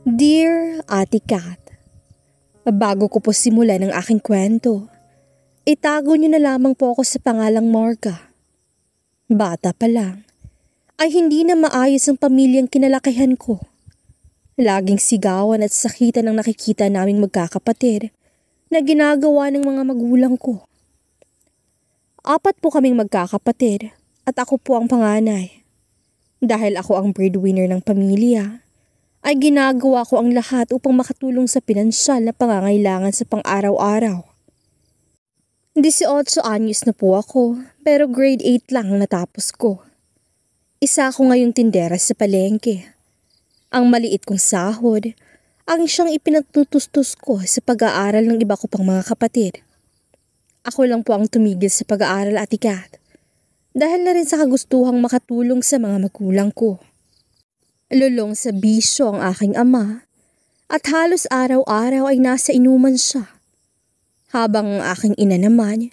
Dear Ate Kat, bago ko po simulan ang aking kwento, itago niyo na lamang po ako sa pangalang Marga. Bata pa lang, ay hindi na maayos ang pamilyang kinalakihan ko. Laging sigawan at sakitan ang nakikita naming magkakapatid na ginagawa ng mga magulang ko. 4 po kaming magkakapatid at ako po ang panganay. Dahil ako ang breadwinner ng pamilya, ay ginagawa ko ang lahat upang makatulong sa pinansyal na pangangailangan sa pang-araw-araw. 18 anyos na po ako, pero grade 8 lang ang natapos ko. Isa ako ngayong tindera sa palengke. Ang maliit kong sahod, ang siyang ipinatutustos ko sa pag-aaral ng iba ko pang mga kapatid. Ako lang po ang tumigil sa pag-aaral, Ate Kat, dahil na rin sa kagustuhang makatulong sa mga magulang ko. Lulong sa bisyo ang aking ama at halos araw-araw ay nasa inuman siya. Habang ang aking ina naman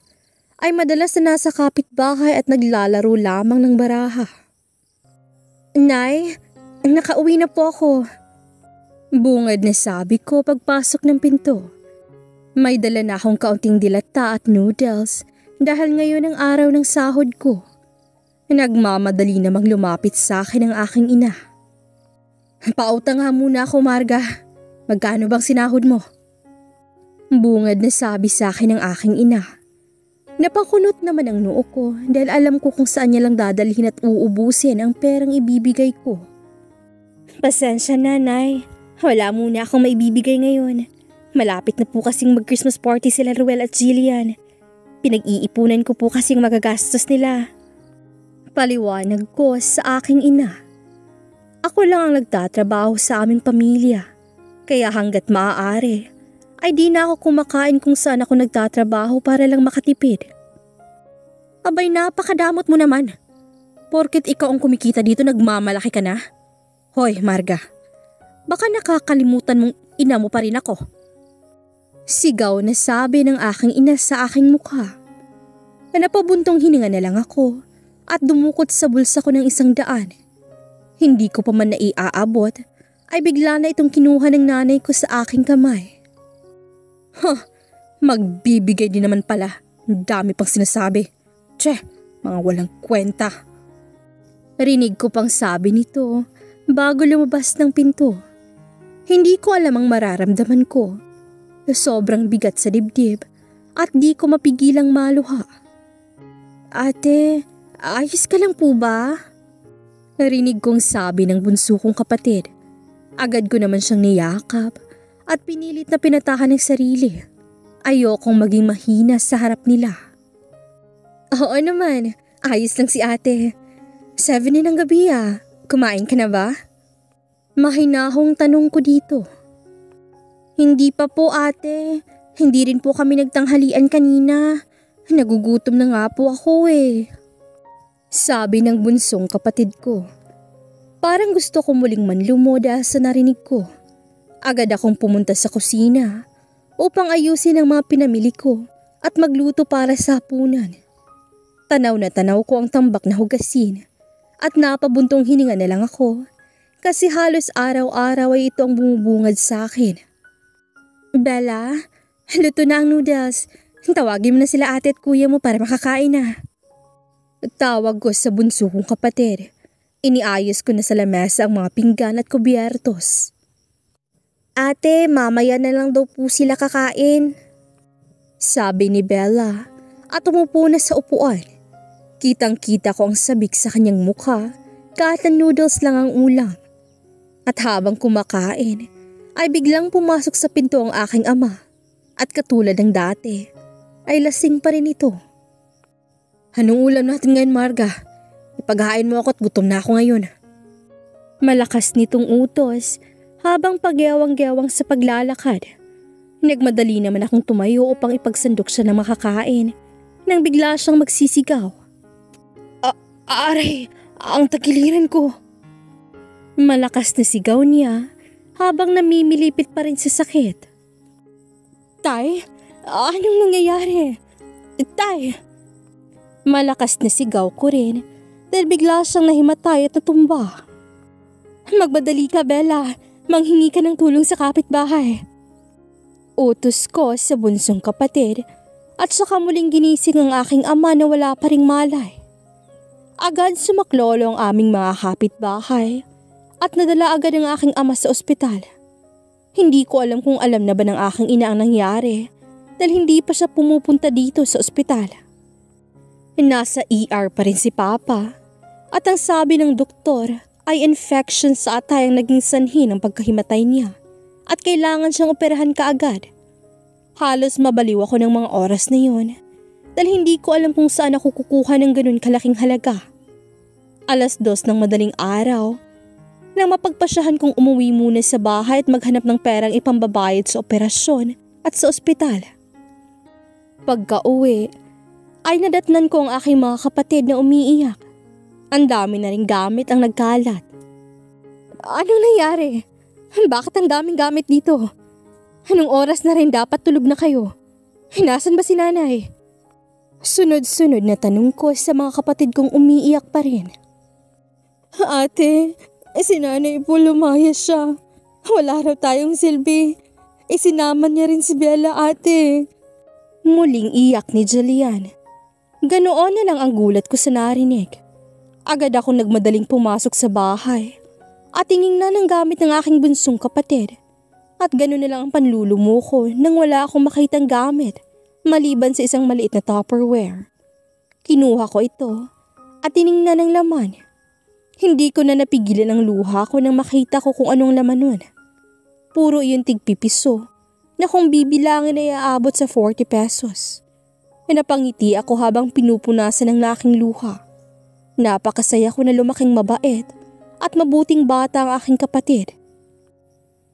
ay madalas na nasa kapitbahay at naglalaro lamang ng baraha. Nay, nakauwi na po ako. Bungad na sabi ko pagpasok ng pinto. May dala na akong kaunting dilata at noodles dahil ngayon ang araw ng sahod ko. Nagmamadali namang lumapit sa akin ang aking ina. Pautang nga muna ako, Marga. Magkano bang sinahod mo? Bungad na sabi sa akin ng aking ina. Napakunot naman ang noo ko dahil alam ko kung saan niya lang dadalhin at uubusin ang perang ibibigay ko. Pasensya na, Nay. Wala muna akong maibibigay ngayon. Malapit na po kasing mag-Christmas party sila Ruel at Jillian. Pinag-iipunan ko po kasing magagastos nila. Paliwanag ko sa aking ina. Ako lang ang nagtatrabaho sa aming pamilya, kaya hanggat maaari ay di na ako kumakain kung saan ako nagtatrabaho para lang makatipid. Abay, napakadamot mo naman. Porket ikaw ang kumikita dito, nagmamalaki ka na. Hoy, Marga, baka nakakalimutan mong ina mo pa rin ako. Sigaw na sabi ng aking ina sa aking mukha. Napabuntong hininga na lang ako at dumukot sa bulsa ko ng 100. Hindi ko pa man naiaabot, ay bigla na itong kinuha ng nanay ko sa aking kamay. Magbibigay din naman pala. Dami pang sinasabi. Tse, mga walang kwenta. Rinig ko pang sabi nito bago lumabas ng pinto. Hindi ko alam ang mararamdaman ko. Sobrang bigat sa dibdib at di ko mapigilang maluha. Ate, ayos ka lang po ba? Narinig kong sabi ng bunso kong kapatid. Agad ko naman siyang niyakap at pinilit na pinatahan ng sarili. Ayokong maging mahina sa harap nila. Oo naman, ayos lang si ate. 7 na ng gabi ah. Kumain ka na ba? Mahinahong tanong ko dito. Hindi pa po ate. Hindi rin po kami nagtanghalian kanina. Nagugutom na nga po ako eh. Sabi ng bunsong kapatid ko. Parang gusto ko muling manlumoda sa narinig ko. Agad akong pumunta sa kusina upang ayusin ang mga pinamili ko at magluto para sa hapunan. Tanaw na tanaw ko ang tambak na hugasin at napabuntong hininga na lang ako kasi halos araw-araw ay ito ang bumubungad sa akin. Bella, luto na ang noodles. Tawagin mo na sila ate at kuya mo para makakain na. Tawag ko sa bunso kong kapatid. Iniayos ko na sa lamesa ang mga pinggan at kubyertos. Ate, mamaya na lang daw po sila kakain. Sabi ni Bella at umupo na sa upuan. Kitang-kita ko ang sabik sa kanyang mukha kahit ang noodles lang ang ulam. At habang kumakain, ay biglang pumasok sa pinto ang aking ama. At katulad ng dati, ay lasing pa rin ito. Anong ulam natin ngayon, Marga? Ipaghain mo ako at gutom na ako ngayon. Malakas nitong utos habang pagyawang-gyawang sa paglalakad. Nagmadali naman akong tumayo upang ipagsandok siya ng makakain nang bigla siyang magsisigaw. Aray, ang tagiliran ko. Malakas na sigaw niya habang namimilipit pa rin sa sakit. Tay, anong nangyayari? Tay! Malakas na sigaw ko rin dahil bigla siyang nahimatay at natumba. Magbadali ka, Bella. Manghingi ka ng tulong sa kapitbahay. Utos ko sa bunsong kapatid at saka muling ginising ang aking ama na wala pa ring malay. Agad sumaklolo ang aming mga kapitbahay at nadala agad ang aking ama sa ospital. Hindi ko alam kung alam na ba ng aking ina ang nangyari dahil hindi pa siya pumupunta dito sa ospital. Nasa ER pa rin si Papa at ang sabi ng doktor ay infection sa atay ang naging sanhi ng pagkahimatay niya at kailangan siyang operahan kaagad. Halos mabaliw ako ng mga oras na yun dahil hindi ko alam kung saan ako kukuha ng ganun kalaking halaga. 2:00 ng madaling araw nang mapagpasyahan kong umuwi muna sa bahay at maghanap ng perang ipambabayad sa operasyon at sa ospital. Pagka-uwi ay nadatnan ko ang aking mga kapatid na umiiyak. Ang dami na ring gamit ang nagkalat. Anong nangyari? Bakit ang daming gamit dito? Anong oras na rin dapat tulog na kayo? Nasaan ba si nanay? Sunod-sunod na tanong ko sa mga kapatid kong umiiyak pa rin. Ate, si nanay po lumayas siya. Wala raw tayong silbi. Isinaman niya rin si Bella, ate. Muling iyak ni Jillian. Ganoon na lang ang gulat ko sa narinig. Agad akong nagmadaling pumasok sa bahay at tiningnan ang gamit ng aking bunsong kapatid. At ganoon na lang ang panlulumo ko nang wala akong makitang gamit maliban sa isang maliit na Tupperware. Kinuha ko ito at tiningnan ang laman. Hindi ko na napigilan ang luha ko nang makita ko kung anong laman nun. Puro iyon tig-pipiso na kung bibilangin ay aabot sa 40 pesos. Napangiti ako habang pinupunasan ng laking luha. Napakasaya ko na lumaking mabait at mabuting bata ang aking kapatid.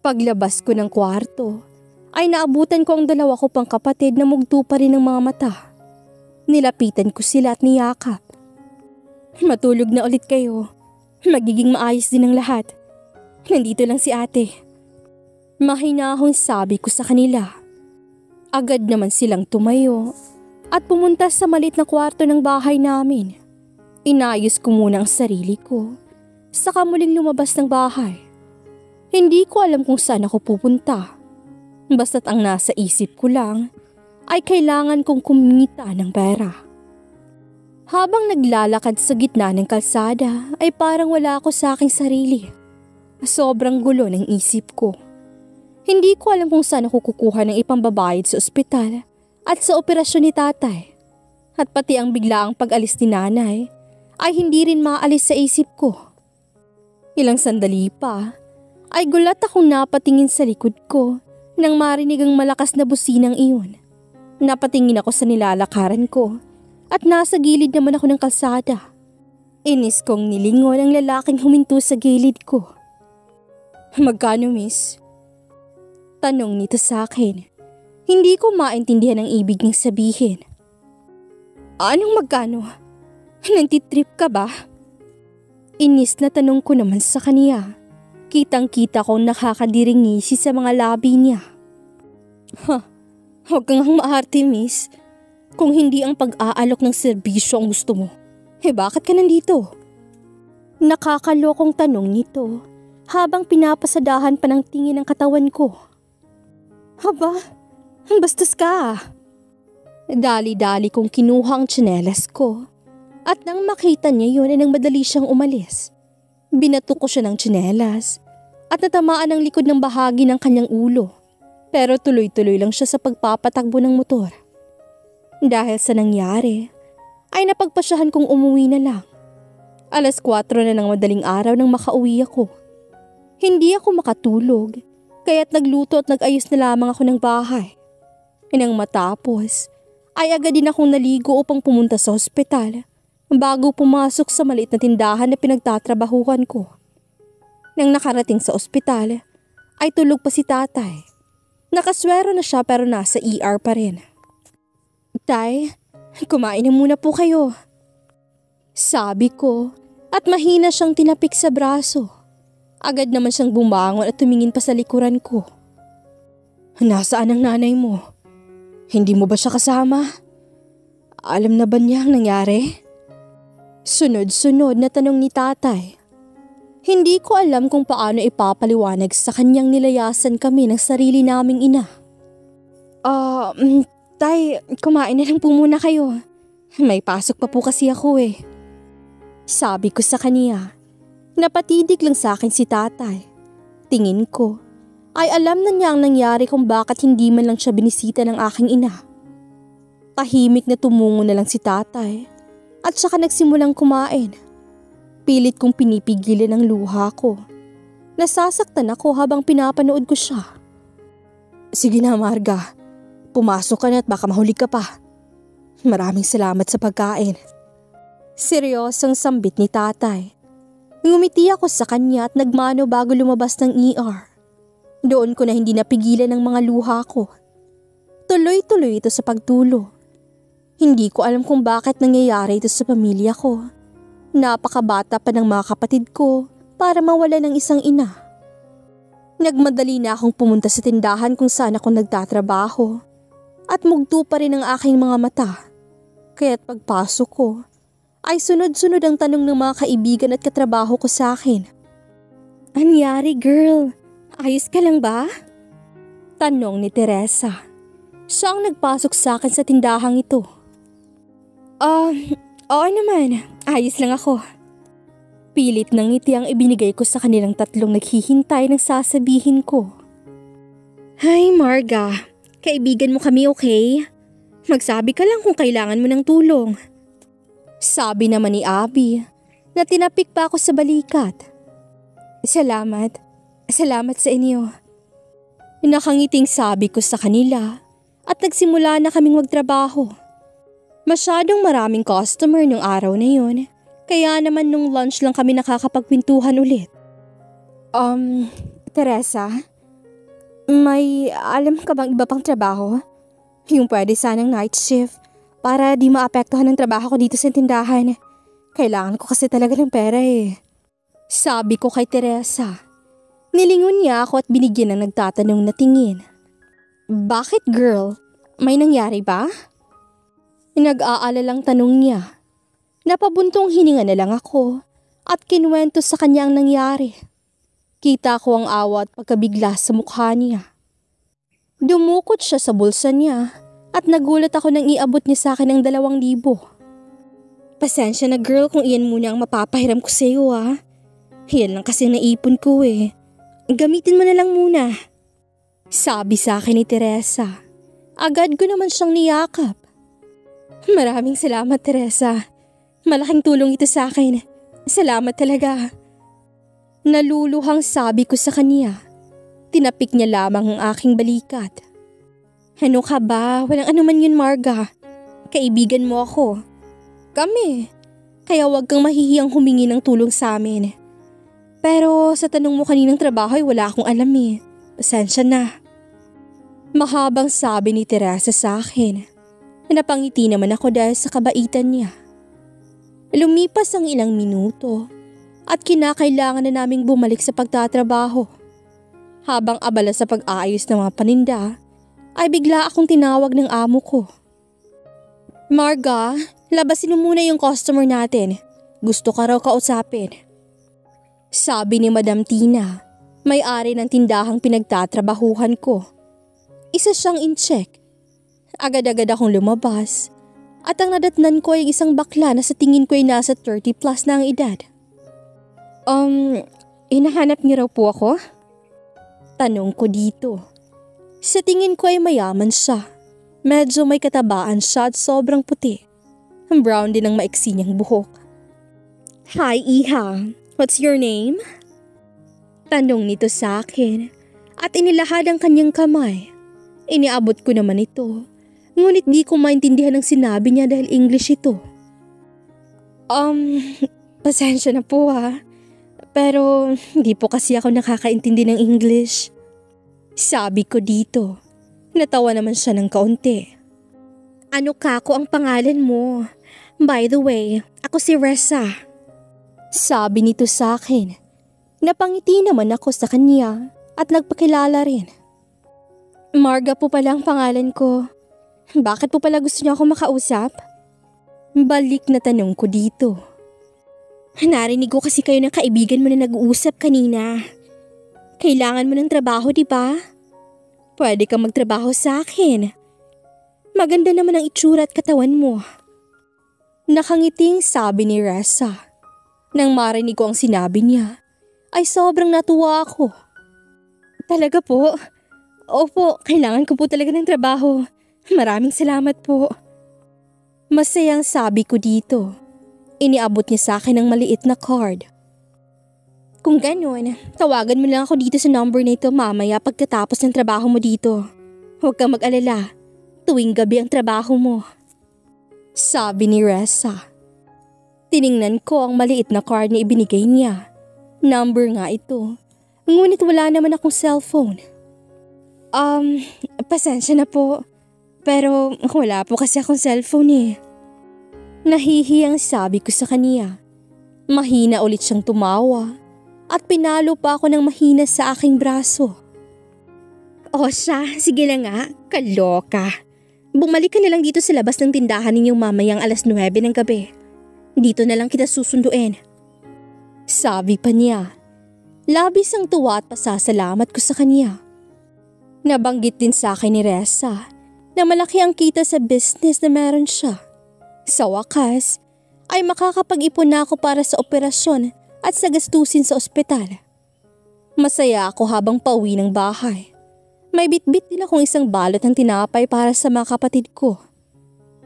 Paglabas ko ng kwarto ay naabutan ko ang 2 ko pang kapatid na mugto pa rin ng mga mata. Nilapitan ko sila at niyakap. Matulog na ulit kayo. Magiging maayos din ang lahat. Nandito lang si ate. Mahinahong sabi ko sa kanila. Agad naman silang tumayo at pumunta sa maliit na kwarto ng bahay namin. Inayos ko muna ang sarili ko, saka muling lumabas ng bahay. Hindi ko alam kung saan ako pupunta. Basta't ang nasa isip ko lang ay kailangan kong kumita ng pera. Habang naglalakad sa gitna ng kalsada ay parang wala ako sa aking sarili. Sobrang gulo ng isip ko. Hindi ko alam kung saan ako kukuha ng ipambabayad sa ospital at sa operasyon ni tatay. At pati ang biglaang pag-alis ni nanay ay hindi rin maalis sa isip ko. Ilang sandali pa ay gulat akong napatingin sa likod ko nang marinig ang malakas na businang iyon. Napatingin ako sa nilalakaran ko at nasa gilid naman ako ng kalsada. Inis kong nilingon ang lalaking huminto sa gilid ko. Magkano, miss? Tanong nito sa akin. Hindi ko maintindihan ang ibig niyang sabihin. Anong magkano? Nantitrip ka ba? Inis na tanong ko naman sa kaniya. Kitang-kita kong nakakadiring ngisi sa mga labi niya. Huwag kang maarte, miss. Kung hindi ang pag-aalok ng serbisyo ang gusto mo, bakit ka nandito? Nakakalokong tanong nito habang pinapasadahan pa ng tingin ang katawan ko. Haba, bastos ka. Dali-dali kong kinuha ang tsinelas ko at nang makita niya yun ay nang madali siyang umalis. Binato ko siya ng tsinelas at natamaan ang likod ng bahagi ng kanyang ulo pero tuloy-tuloy lang siya sa pagpapatakbo ng motor. Dahil sa nangyari ay napagpasyahan kong umuwi na lang. 4:00 na ng madaling araw nang makauwi ako. Hindi ako makatulog kaya't nagluto at nag-ayos na lamang ako ng bahay. Nang matapos ay agad din akong naligo upang pumunta sa ospital bago pumasok sa maliit na tindahan na pinagtatrabahuhan ko. Nang nakarating sa ospital ay tulog pa si tatay. Nakaswero na siya pero nasa ER pa rin. Tay, kumain na muna po kayo. Sabi ko at mahina siyang tinapik sa braso. Agad naman siyang bumangon at tumingin pa sa likuran ko. Nasaan ang nanay mo? Hindi mo ba siya kasama? Alam na ba niya ang nangyari? Sunod-sunod na tanong ni tatay. Hindi ko alam kung paano ipapaliwanag sa kanyang nilayasan kami ng sarili naming ina. Tay, kumain na lang po muna kayo. May pasok pa po kasi ako eh. Sabi ko sa kanya. Napatidig lang sa akin si tatay. Tingin ko ay alam na niya ang nangyari kung bakit hindi man lang siya binisita ng aking ina. Tahimik na tumungo na lang si tatay at saka nagsimulang kumain. Pilit kong pinipigilan ang luha ko. Nasasaktan ako habang pinapanood ko siya. Sige na Marga, pumasok ka na at baka mahuli ka pa. Maraming salamat sa pagkain. Seryosong sambit ni tatay. Ngumiti ako sa kanya at nagmano bago lumabas ng ER. Doon ko na hindi napigilan ang mga luha ko. Tuloy-tuloy ito sa pagtulo. Hindi ko alam kung bakit nangyayari ito sa pamilya ko. Napakabata pa ng mga kapatid ko para mawala ng isang ina. Nagmadali na akong pumunta sa tindahan kung saan ako nagtatrabaho at mugto pa rin ang aking mga mata. Kaya't pagpasok ko ay sunod-sunod ang tanong ng mga kaibigan at katrabaho ko sa akin. Anyari girl, ayos ka lang ba? Tanong ni Teresa. Siya ang nagpasok sa akin sa tindahang ito. Oo naman, ayos lang ako. Pilit ng ngiti ang ibinigay ko sa kanilang tatlong naghihintay ng sasabihin ko. Hi Marga, kaibigan mo kami okay? Magsabi ka lang kung kailangan mo ng tulong. Sabi naman ni Abby na tinapik pa ako sa balikat. Salamat sa inyo. Nakangiting sabi ko sa kanila at nagsimula na kaming magtrabaho. Masyadong maraming customer nung araw na yun, kaya naman nung lunch lang kami nakakapagpintuhan ulit. Teresa, may alam ka bang iba pang trabaho? Yung pwede sanang night shift para di maapektuhan ng trabaho ko dito sa tindahan. Kailangan ko kasi talaga ng pera eh. Sabi ko kay Teresa. Nilingon niya ako at binigyan ng nagtatanong na tingin. Bakit girl? May nangyari ba? Nag-aalalang tanong niya. Napabuntong hininga na lang ako at kinuwento sa kanya ang nangyari. Kita ko ang awa at pagkabigla sa mukha niya. Dumukot siya sa bulsa niya at nagulat ako nang iabot niya sa akin ang 2,000. Pasensya na girl kung iyan muna ang mapapahiram ko sa iyo ah. Yan lang kasi naipon ko eh. Gamitin mo na lang muna. Sabi sa akin ni Teresa. Agad ko naman siyang niyakap. Maraming salamat Teresa. Malaking tulong ito sa akin. Salamat talaga. Naluluhang sabi ko sa kanya. Tinapik niya lamang ang aking balikat. Ano ka ba? Walang anuman yun Marga. Kaibigan mo ako. Kami. Kaya wag kang mahihiyang humingi ng tulong sa amin. Pero sa tanong mo kaninang trabaho ay wala akong alam eh. Pasensya na. Mahabang sabi ni Teresa sa akin. Napangiti naman ako dahil sa kabaitan niya. Lumipas ang ilang minuto at kinakailangan na naming bumalik sa pagtatrabaho. Habang abala sa pag-aayos ng mga paninda, ay bigla akong tinawag ng amo ko. Marga, labasin mo muna yung customer natin. Gusto ka raw kausapin. Sabi ni Madam Tina, may-ari ng tindahang pinagtatrabahuhan ko. Isa siyang in-check. Agad-agad akong lumabas at ang nadatnan ko ay isang bakla na sa tingin ko ay nasa 30 plus na ang edad. Hinahanap niyo raw po ako? Tanong ko dito. Sa tingin ko ay mayaman siya. Medyo may katabaan siya at sobrang puti. Brown din ang maiksi niyang buhok. Hi Iha, what's your name? Tanong nito sa akin at inilahad ang kanyang kamay. Iniabot ko naman ito. Ngunit di ko maintindihan ang sinabi niya dahil English ito. Pasensya na po ha. Pero hindi po kasi ako nakakaintindi ng English. Sabi ko dito. Natawa naman siya ng kaunti. Ano kako ang pangalan mo? By the way, ako si Ressa. Sabi nito sa akin. Napangiti naman ako sa kanya at nagpakilala rin. Marga po pala ang pangalan ko. Bakit po pala gusto niyo ako makausap? Balik na tanong ko dito. Narinig ko kasi kayo ng kaibigan mo na nag-uusap kanina. Kailangan mo ng trabaho, di ba? Pwede kang magtrabaho sa akin. Maganda naman ang itsura at katawan mo. Nakangiting sabi ni Ressa. Nang marinig ko ang sinabi niya, ay sobrang natuwa ako. Talaga po? Opo, kailangan ko po talaga ng trabaho. Maraming salamat po. Masayang sabi ko dito. Iniabot niya sa akin ang maliit na card. Kung gano'n, tawagan mo lang ako dito sa number na ito mamaya pagkatapos ng trabaho mo dito. Huwag kang mag-alala, tuwing gabi ang trabaho mo. Sabi ni Ressa. Tiningnan ko ang maliit na card na ibinigay niya. Number nga ito, ngunit wala naman akong cellphone. Pasensya na po, pero wala po kasi akong cellphone eh. Nahihiyang sabi ko sa kaniya. Mahina ulit siyang tumawa at pinalo pa ako ng mahina sa aking braso. O siya, sige lang nga, kaloka. Bumalik ka na lang dito sa labas ng tindahan ninyong mamayang 9:00 ng gabi. Dito na lang kita susunduin. Sabi pa niya. Labis ang tuwa at pasasalamat ko sa kanya. Nabanggit din sa akin ni Ressa na malaki ang kita sa business na meron siya. Sa wakas, ay makakapag-ipon na ako para sa operasyon at sa gastusin sa ospital. Masaya ako habang pauwi ng bahay. May bitbit din akong isang balot ng tinapay para sa mga kapatid ko.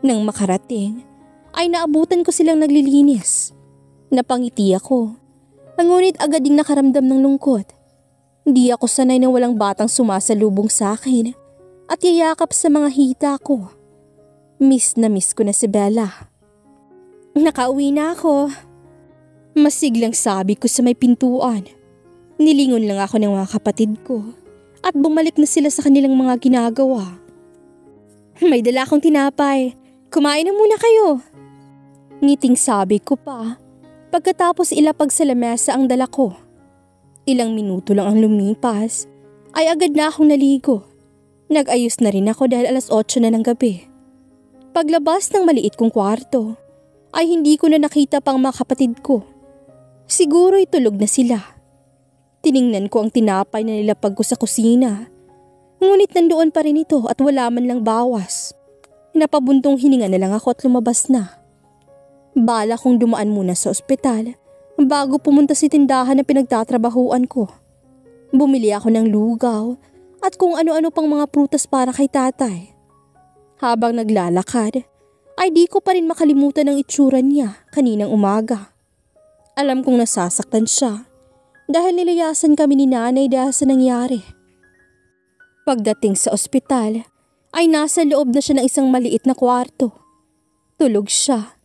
Nang makarating, ay naabutan ko silang naglilinis. Napangiti ako, ngunit agad ding nakaramdam ng lungkot. Di ako sanay na walang batang sumasalubong sa akin at yayakap sa mga hita ko. Miss na miss ko na si Bella. Nakauwi na ako. Masiglang sabi ko sa may pintuan. Nilingon lang ako ng mga kapatid ko at bumalik na sila sa kanilang mga ginagawa. May dala akong tinapay. Kumain na muna kayo. Ngiting sabi ko pa pagkatapos ilapag sa lamesa ang dala ko. Ilang minuto lang ang lumipas ay agad na akong naligo. Nag-ayos na rin ako dahil 8:00 na ng gabi. Paglabas ng maliit kong kwarto, ay hindi ko na nakita pang mga kapatid ko. Siguro itulog na sila. Tiningnan ko ang tinapay na nilapag ko sa kusina. Ngunit nandoon pa rin ito at wala man lang bawas. Napabuntong hininga na lang ako at lumabas na. Bala kong dumaan muna sa ospital bago pumunta sa tindahan na pinagtatrabahuan ko. Bumili ako ng lugaw at kung ano-ano pang mga prutas para kay tatay. Habang naglalakad, ay di ko pa rin makalimutan ang itsura niya kaninang umaga. Alam kong nasasaktan siya dahil nilayasan kami ni nanay dahil sa nangyari. Pagdating sa ospital, ay nasa loob na siya ng isang maliit na kwarto. Tulog siya,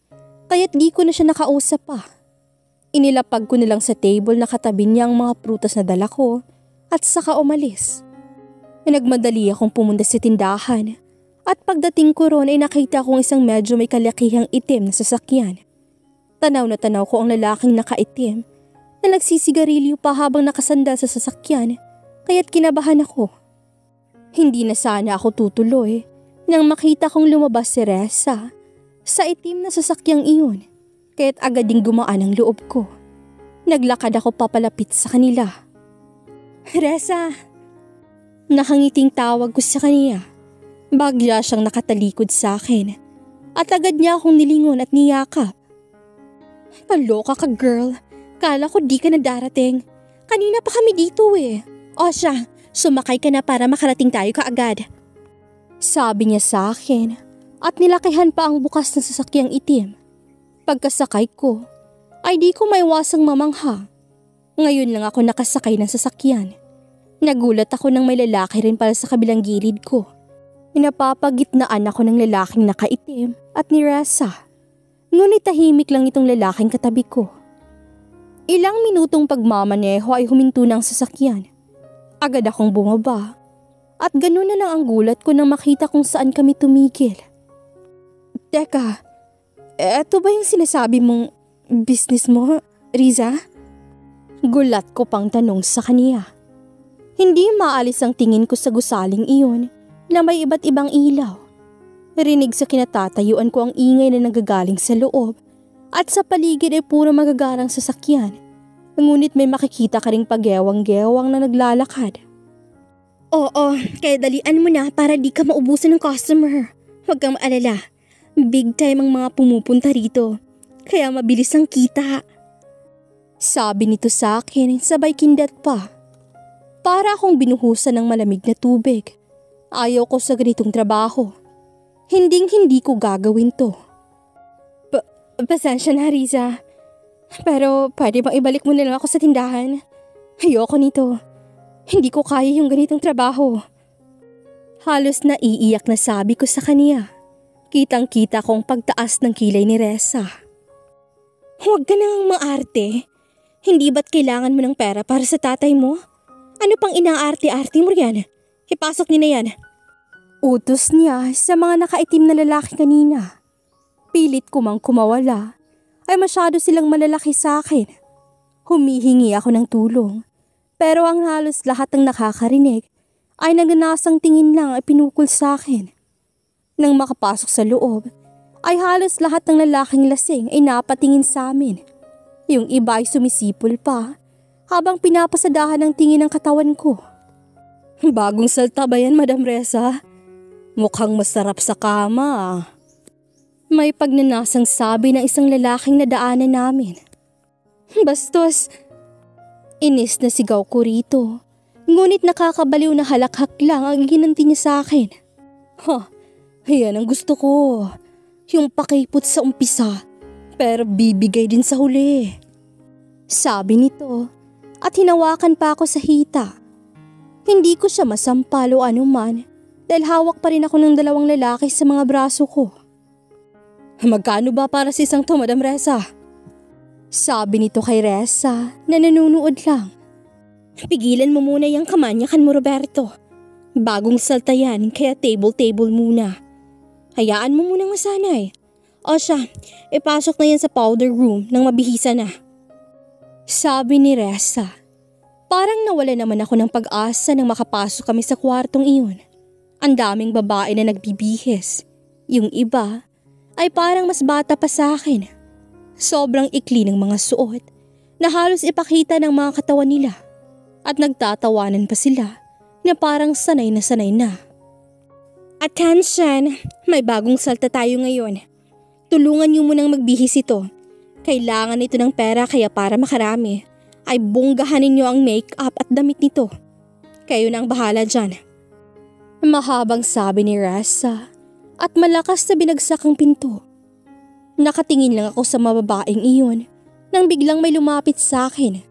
kaya't di ko na siya nakausap pa. Inilapag ko na lang sa table na katabi niya ang mga prutas na dala ko at saka umalis. Nagmadali akong pumunta sa tindahan. At pagdating ko ron ay nakita kong isang medyo may kalakihang itim na sasakyan. Tanaw na tanaw ko ang lalaking nakaitim na nagsisigarilyo pa habang nakasandal sa sasakyan kaya't kinabahan ako. Hindi na sana ako tutuloy nang makita kong lumabas si Ressa sa itim na sasakyang iyon kaya't agad ding gumaan ang loob ko. Naglakad ako papalapit sa kanila. Ressa! Nakangiting tawag ko sa kaniya. Bagla siyang nakatalikod sa akin at agad niya akong nilingon at niyakap. Paloka ka girl, kala ko di ka na darating. Kanina pa kami dito eh. O siya, sumakay ka na para makarating tayo kaagad. Sabi niya sa akin at nilakihan pa ang bukas ng sasakyang itim. Pagkasakay ko ay di ko maiwasang mamangha. Ngayon lang ako nakasakay ng sasakyan. Nagulat ako nang may lalaki rin pala sa kabilang gilid ko. Napapagitnaan ako ng lalaking nakaitim at ni Ressa. Ngunit tahimik lang itong lalaking katabi ko. Ilang minutong pagmamaneho ay huminto ng sasakyan. Agad akong bumaba. At ganun na lang ang gulat ko nang makita kung saan kami tumigil. Teka, eto ba yung sinasabi mong business mo, Riza? Gulat ko pang tanong sa kaniya. Hindi maalis ang tingin ko sa gusaling iyon na may iba't ibang ilaw. Rinig sa kinatatayuan ko ang ingay na nagagaling sa loob At sa paligid ay puro magagarang sasakyan. Ngunit may makikita ka ring pagyewang-gewang na naglalakad. Oo, kaya dalian mo na para di ka maubusan ng customer. Huwag kang maalala. Big time ang mga pumupunta rito. Kaya mabilis ang kita. Sabi nito sa akin, sabay kindat pa. Para akong binuhusan ng malamig na tubig. Ayaw ko sa ganitong trabaho. Hinding-hindi ko gagawin to. Pasensya na, Riza. Pero pwede bang ibalik mo na lang ako sa tindahan? Ayoko nito. Hindi ko kaya yung ganitong trabaho. Halos naiiyak na sabi ko sa kanya. Kitang-kita kong pagtaas ng kilay ni Reza. Huwag ka nang maarte. Hindi ba't kailangan mo ng pera para sa tatay mo? Ano pang inaarte-arte mo yan? Ipasok niyo na yan. Utos niya sa mga nakaitim na lalaki kanina. Pilit ko mang kumawala, ay masyado silang malalaki sa akin. Humihingi ako ng tulong, pero ang halos lahat ng nakakarinig ay nagnanasang tingin lang ay pinukol sa akin. Nang makapasok sa loob, ay halos lahat ng lalaking lasing ay napatingin sa amin. Yung iba ay sumisipol pa, habang pinapasadahan ng tingin ng katawan ko. Bagong salta ba yan, Madam Reza? Mukhang masarap sa kama. May pagnanasang sabi ng isang lalaking nadaanan namin. Bastos! Inis na sigaw ko rito. Ngunit nakakabaliw na halakhak lang ang ginanti niya sa akin. Yan ang gusto ko. Yung pakipot sa umpisa, pero bibigay din sa huli. Sabi nito, at hinawakan pa ako sa hita. Hindi ko siya masampal o anuman dahil hawak pa rin ako ng dalawang lalaki sa mga braso ko. Magkano ba para sa isang to, Madam Reza? Sabi nito kay Reza na nanunood lang. Pigilan mo muna yung kamanyakan mo, Roberto. Bagong salta yan, kaya table muna. Hayaan mo munang masanay. O siya, ipasok na yan sa powder room nang mabihisa na. Sabi ni Reza. Parang nawala naman ako ng pag-asa nang makapasok kami sa kwartong iyon. Ang daming babae na nagbibihis. Yung iba ay parang mas bata pa sa akin. Sobrang ikli ng mga suot na halos ipakita ng mga katawan nila. At nagtatawanan pa sila na parang sanay na. Attention! May bagong salta tayo ngayon. Tulungan niyo munang magbihis ito. Kailangan ito ng pera kaya para makarami ay bunggahan ninyo ang make-up at damit nito. Kayo na ang bahala dyan. Mahabang sabi ni Reza at malakas na binagsak ang pinto. Nakatingin lang ako sa mababaeng iyon nang biglang may lumapit sa akin.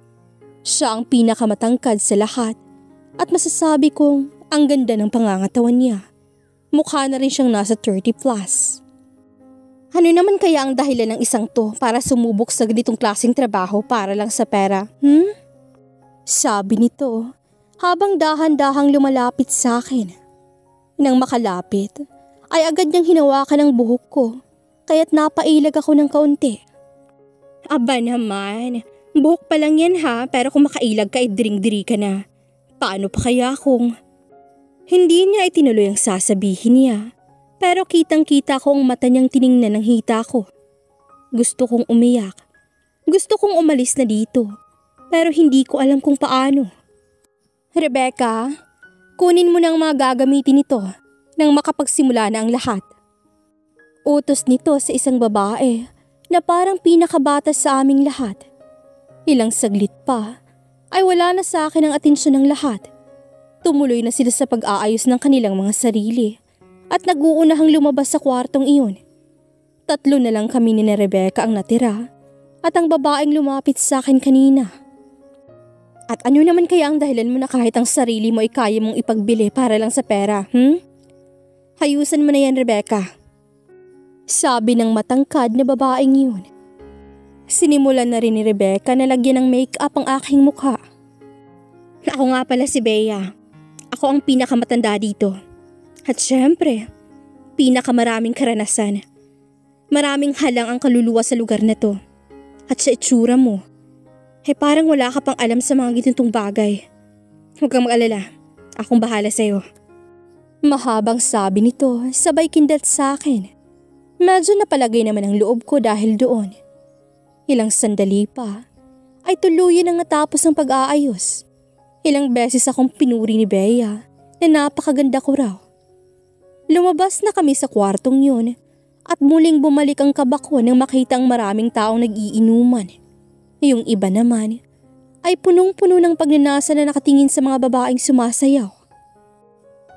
Siya ang pinakamatangkad sa lahat at masasabi kong ang ganda ng pangangatawan niya. Mukha na rin siyang nasa 30 plus. Ano naman kaya ang dahilan ng isang to para sumubok sa ganitong klaseng trabaho para lang sa pera? Sabi nito habang dahan-dahang lumalapit sa akin. Nang makalapit ay agad niyang hinawakan ang buhok ko kaya't napailag ako ng kaunti. Aba naman, buhok pa lang yan ha, pero kung makailag ka ay diring-diri ka na. Paano pa kaya kung... Hindi niya itinuloy ang sasabihin niya, pero kitang-kita ko ang mata niyang tiningnan ng hita ko. Gusto kong umiyak. Gusto kong umalis na dito, pero hindi ko alam kung paano. Rebecca, kunin mo na ang mga gagamitin nito nang makapagsimula na ang lahat. Utos nito sa isang babae na parang pinakabata sa aming lahat. Ilang saglit pa ay wala na sa akin ang atensyon ng lahat. Tumuloy na sila sa pag-aayos ng kanilang mga sarili at nag-uunahang lumabas sa kwartong iyon. 3 na lang kami ni Rebecca ang natira at ang babaeng lumapit sa akin kanina. At ano naman kaya ang dahilan mo na kahit ang sarili mo ay kaya mong ipagbili para lang sa pera, Hayusan mo na yan, Rebecca. Sabi ng matangkad na babaeng yun. Sinimulan na rin ni Rebecca na lagyan ng make-up ang aking mukha. Ako nga pala si Bea. Ako ang pinakamatanda dito. At syempre, pinakamaraming karanasan. Maraming halang ang kaluluwa sa lugar na to. At sa itsura mo, parang wala ka pang alam sa mga gitintong bagay. Huwag kang mag-alala. Akong bahala sa'yo. Mahabang sabi nito, sabay kindat sa akin. Medyo napalagay naman ang loob ko dahil doon. Ilang sandali pa ay tuluyan ang natapos ang pag-aayos. Ilang beses akong pinuri ni Bea na napakaganda ko raw. Lumabas na kami sa kwartong yun at muling bumalik ang kaba ko nang makita ang maraming taong nag-iinuman. Yung iba naman ay punong-puno ng pagnanasa na nakatingin sa mga babaeng sumasayaw.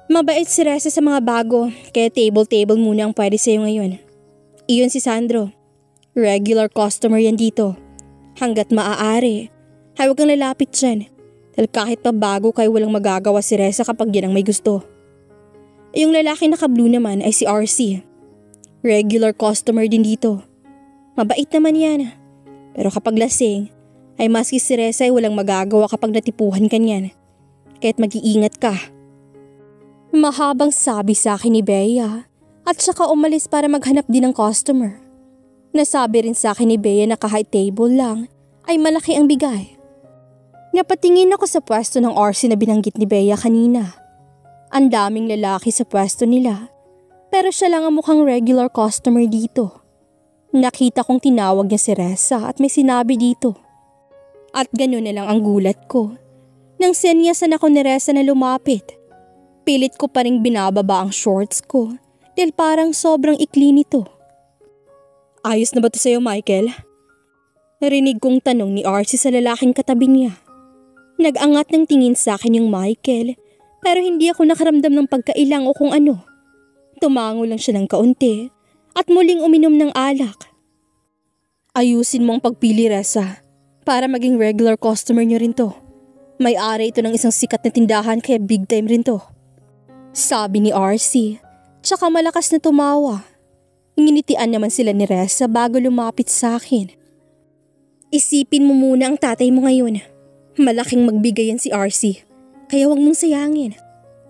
Mabait si Reza sa mga bago kaya table-table muna ang pwede sa'yo ngayon. Iyon si Sandro. Regular customer yan dito. Hanggat maaari, ay huwag kang lalapit dyan. Dahil kahit pa bago kayo walang magagawa si Reza kapag yan ang may gusto. Yung lalaki naka-blue naman ay si RC. Regular customer din dito. Mabait naman yan. Pero kapag lasing, ay maski si Reza ay walang magagawa kapag natipuhan ka niyan. Kaya't mag-iingat ka. Mahabang sabi sa akin ni Bea at saka umalis para maghanap din ng customer. Nasabi rin sa akin ni Bea na kahit table lang ay malaki ang bigay. Napatingin ako sa pwesto ng RC na binanggit ni Bea kanina. Ang daming lalaki sa pwesto nila pero siya lang ang mukhang regular customer dito. Nakita kong tinawag niya si Reza at may sinabi dito. At gano'n na lang ang gulat ko. Nang senyasan ako ni Reza na lumapit. Pilit ko pa ring binababa ang shorts ko dahil parang sobrang ikli nito. Ayos na ba ito sa'yo, Michael? Narinig kong tanong ni RC sa lalaking katabi niya. Nag-angat ng tingin sa akin yung Michael pero hindi ako nakaramdam ng pagkailang o kung ano. Tumango lang siya ng kaunti at muling uminom ng alak. Ayusin mo ang pagpili, Reza, para maging regular customer niyo rin to. May-ari ito ng isang sikat na tindahan kaya big time rin to. Sabi ni RC, tsaka malakas na tumawa. Nginitian naman sila ni Reza bago lumapit sa akin. Isipin mo muna ang tatay mo ngayon. Malaking magbigay yan si RC. Kaya huwag mong sayangin.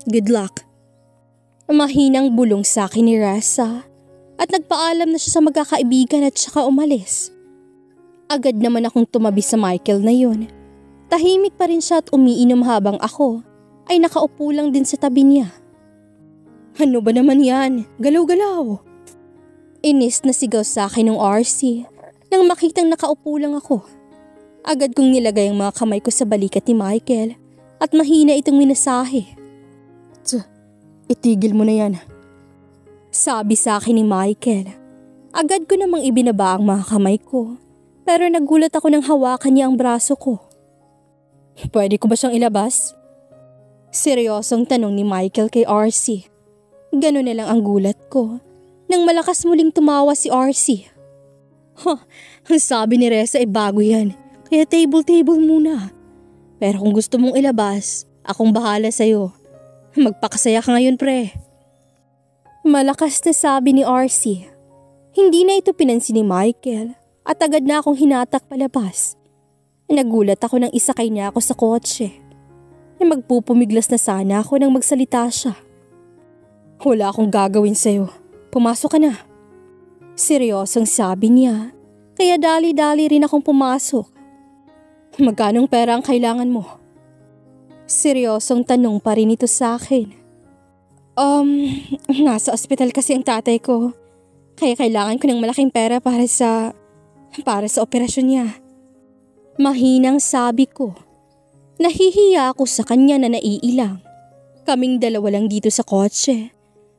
Good luck. Mahinang bulong sa akin ni Reza at nagpaalam na siya sa magkakaibigan at saka umalis. Agad naman akong tumabi sa Michael na yun. Tahimik pa rin siya at umiinom habang ako ay nakaupo lang din sa tabi niya. Ano ba naman yan? Galaw-galaw. Inis na sigaw sa akin ng RC nang makitang nakaupo lang ako. Agad kong nilagay ang mga kamay ko sa balikat ni Michael at mahina itong minasahe. Itigil mo na yan. Sabi sa akin ni Michael. Agad ko namang ibinaba ang mga kamay ko pero nagulat ako nang hawakan niya ang braso ko. Pwede ko ba siyang ilabas? Seryosong tanong ni Michael kay RC. Ganun na lang ang gulat ko nang malakas muling tumawa si RC. Ang sabi ni Reza ay bago yan kaya table muna. Pero kung gusto mong ilabas, akong bahala sa'yo. Magpakasaya ka ngayon, pre. Malakas na sabi ni RC. Hindi na ito pinansin ni Michael at agad na akong hinatak palabas. Nagulat ako nang isakay niya ako sa kotse. Magpupumiglas na sana ako nang magsalita siya. Wala akong gagawin sa'yo. Pumasok ka na. Seryosong sabi niya, kaya dali-dali rin akong pumasok. Magkanong pera ang kailangan mo? Seryosong tanong pa rin ito sa akin. Nasa ospital kasi ang tatay ko. Kaya kailangan ko ng malaking pera para sa operasyon niya. Mahinang sabi ko. Nahihiya ako sa kanya na naiilang. Kaming dalawa lang dito sa kotse.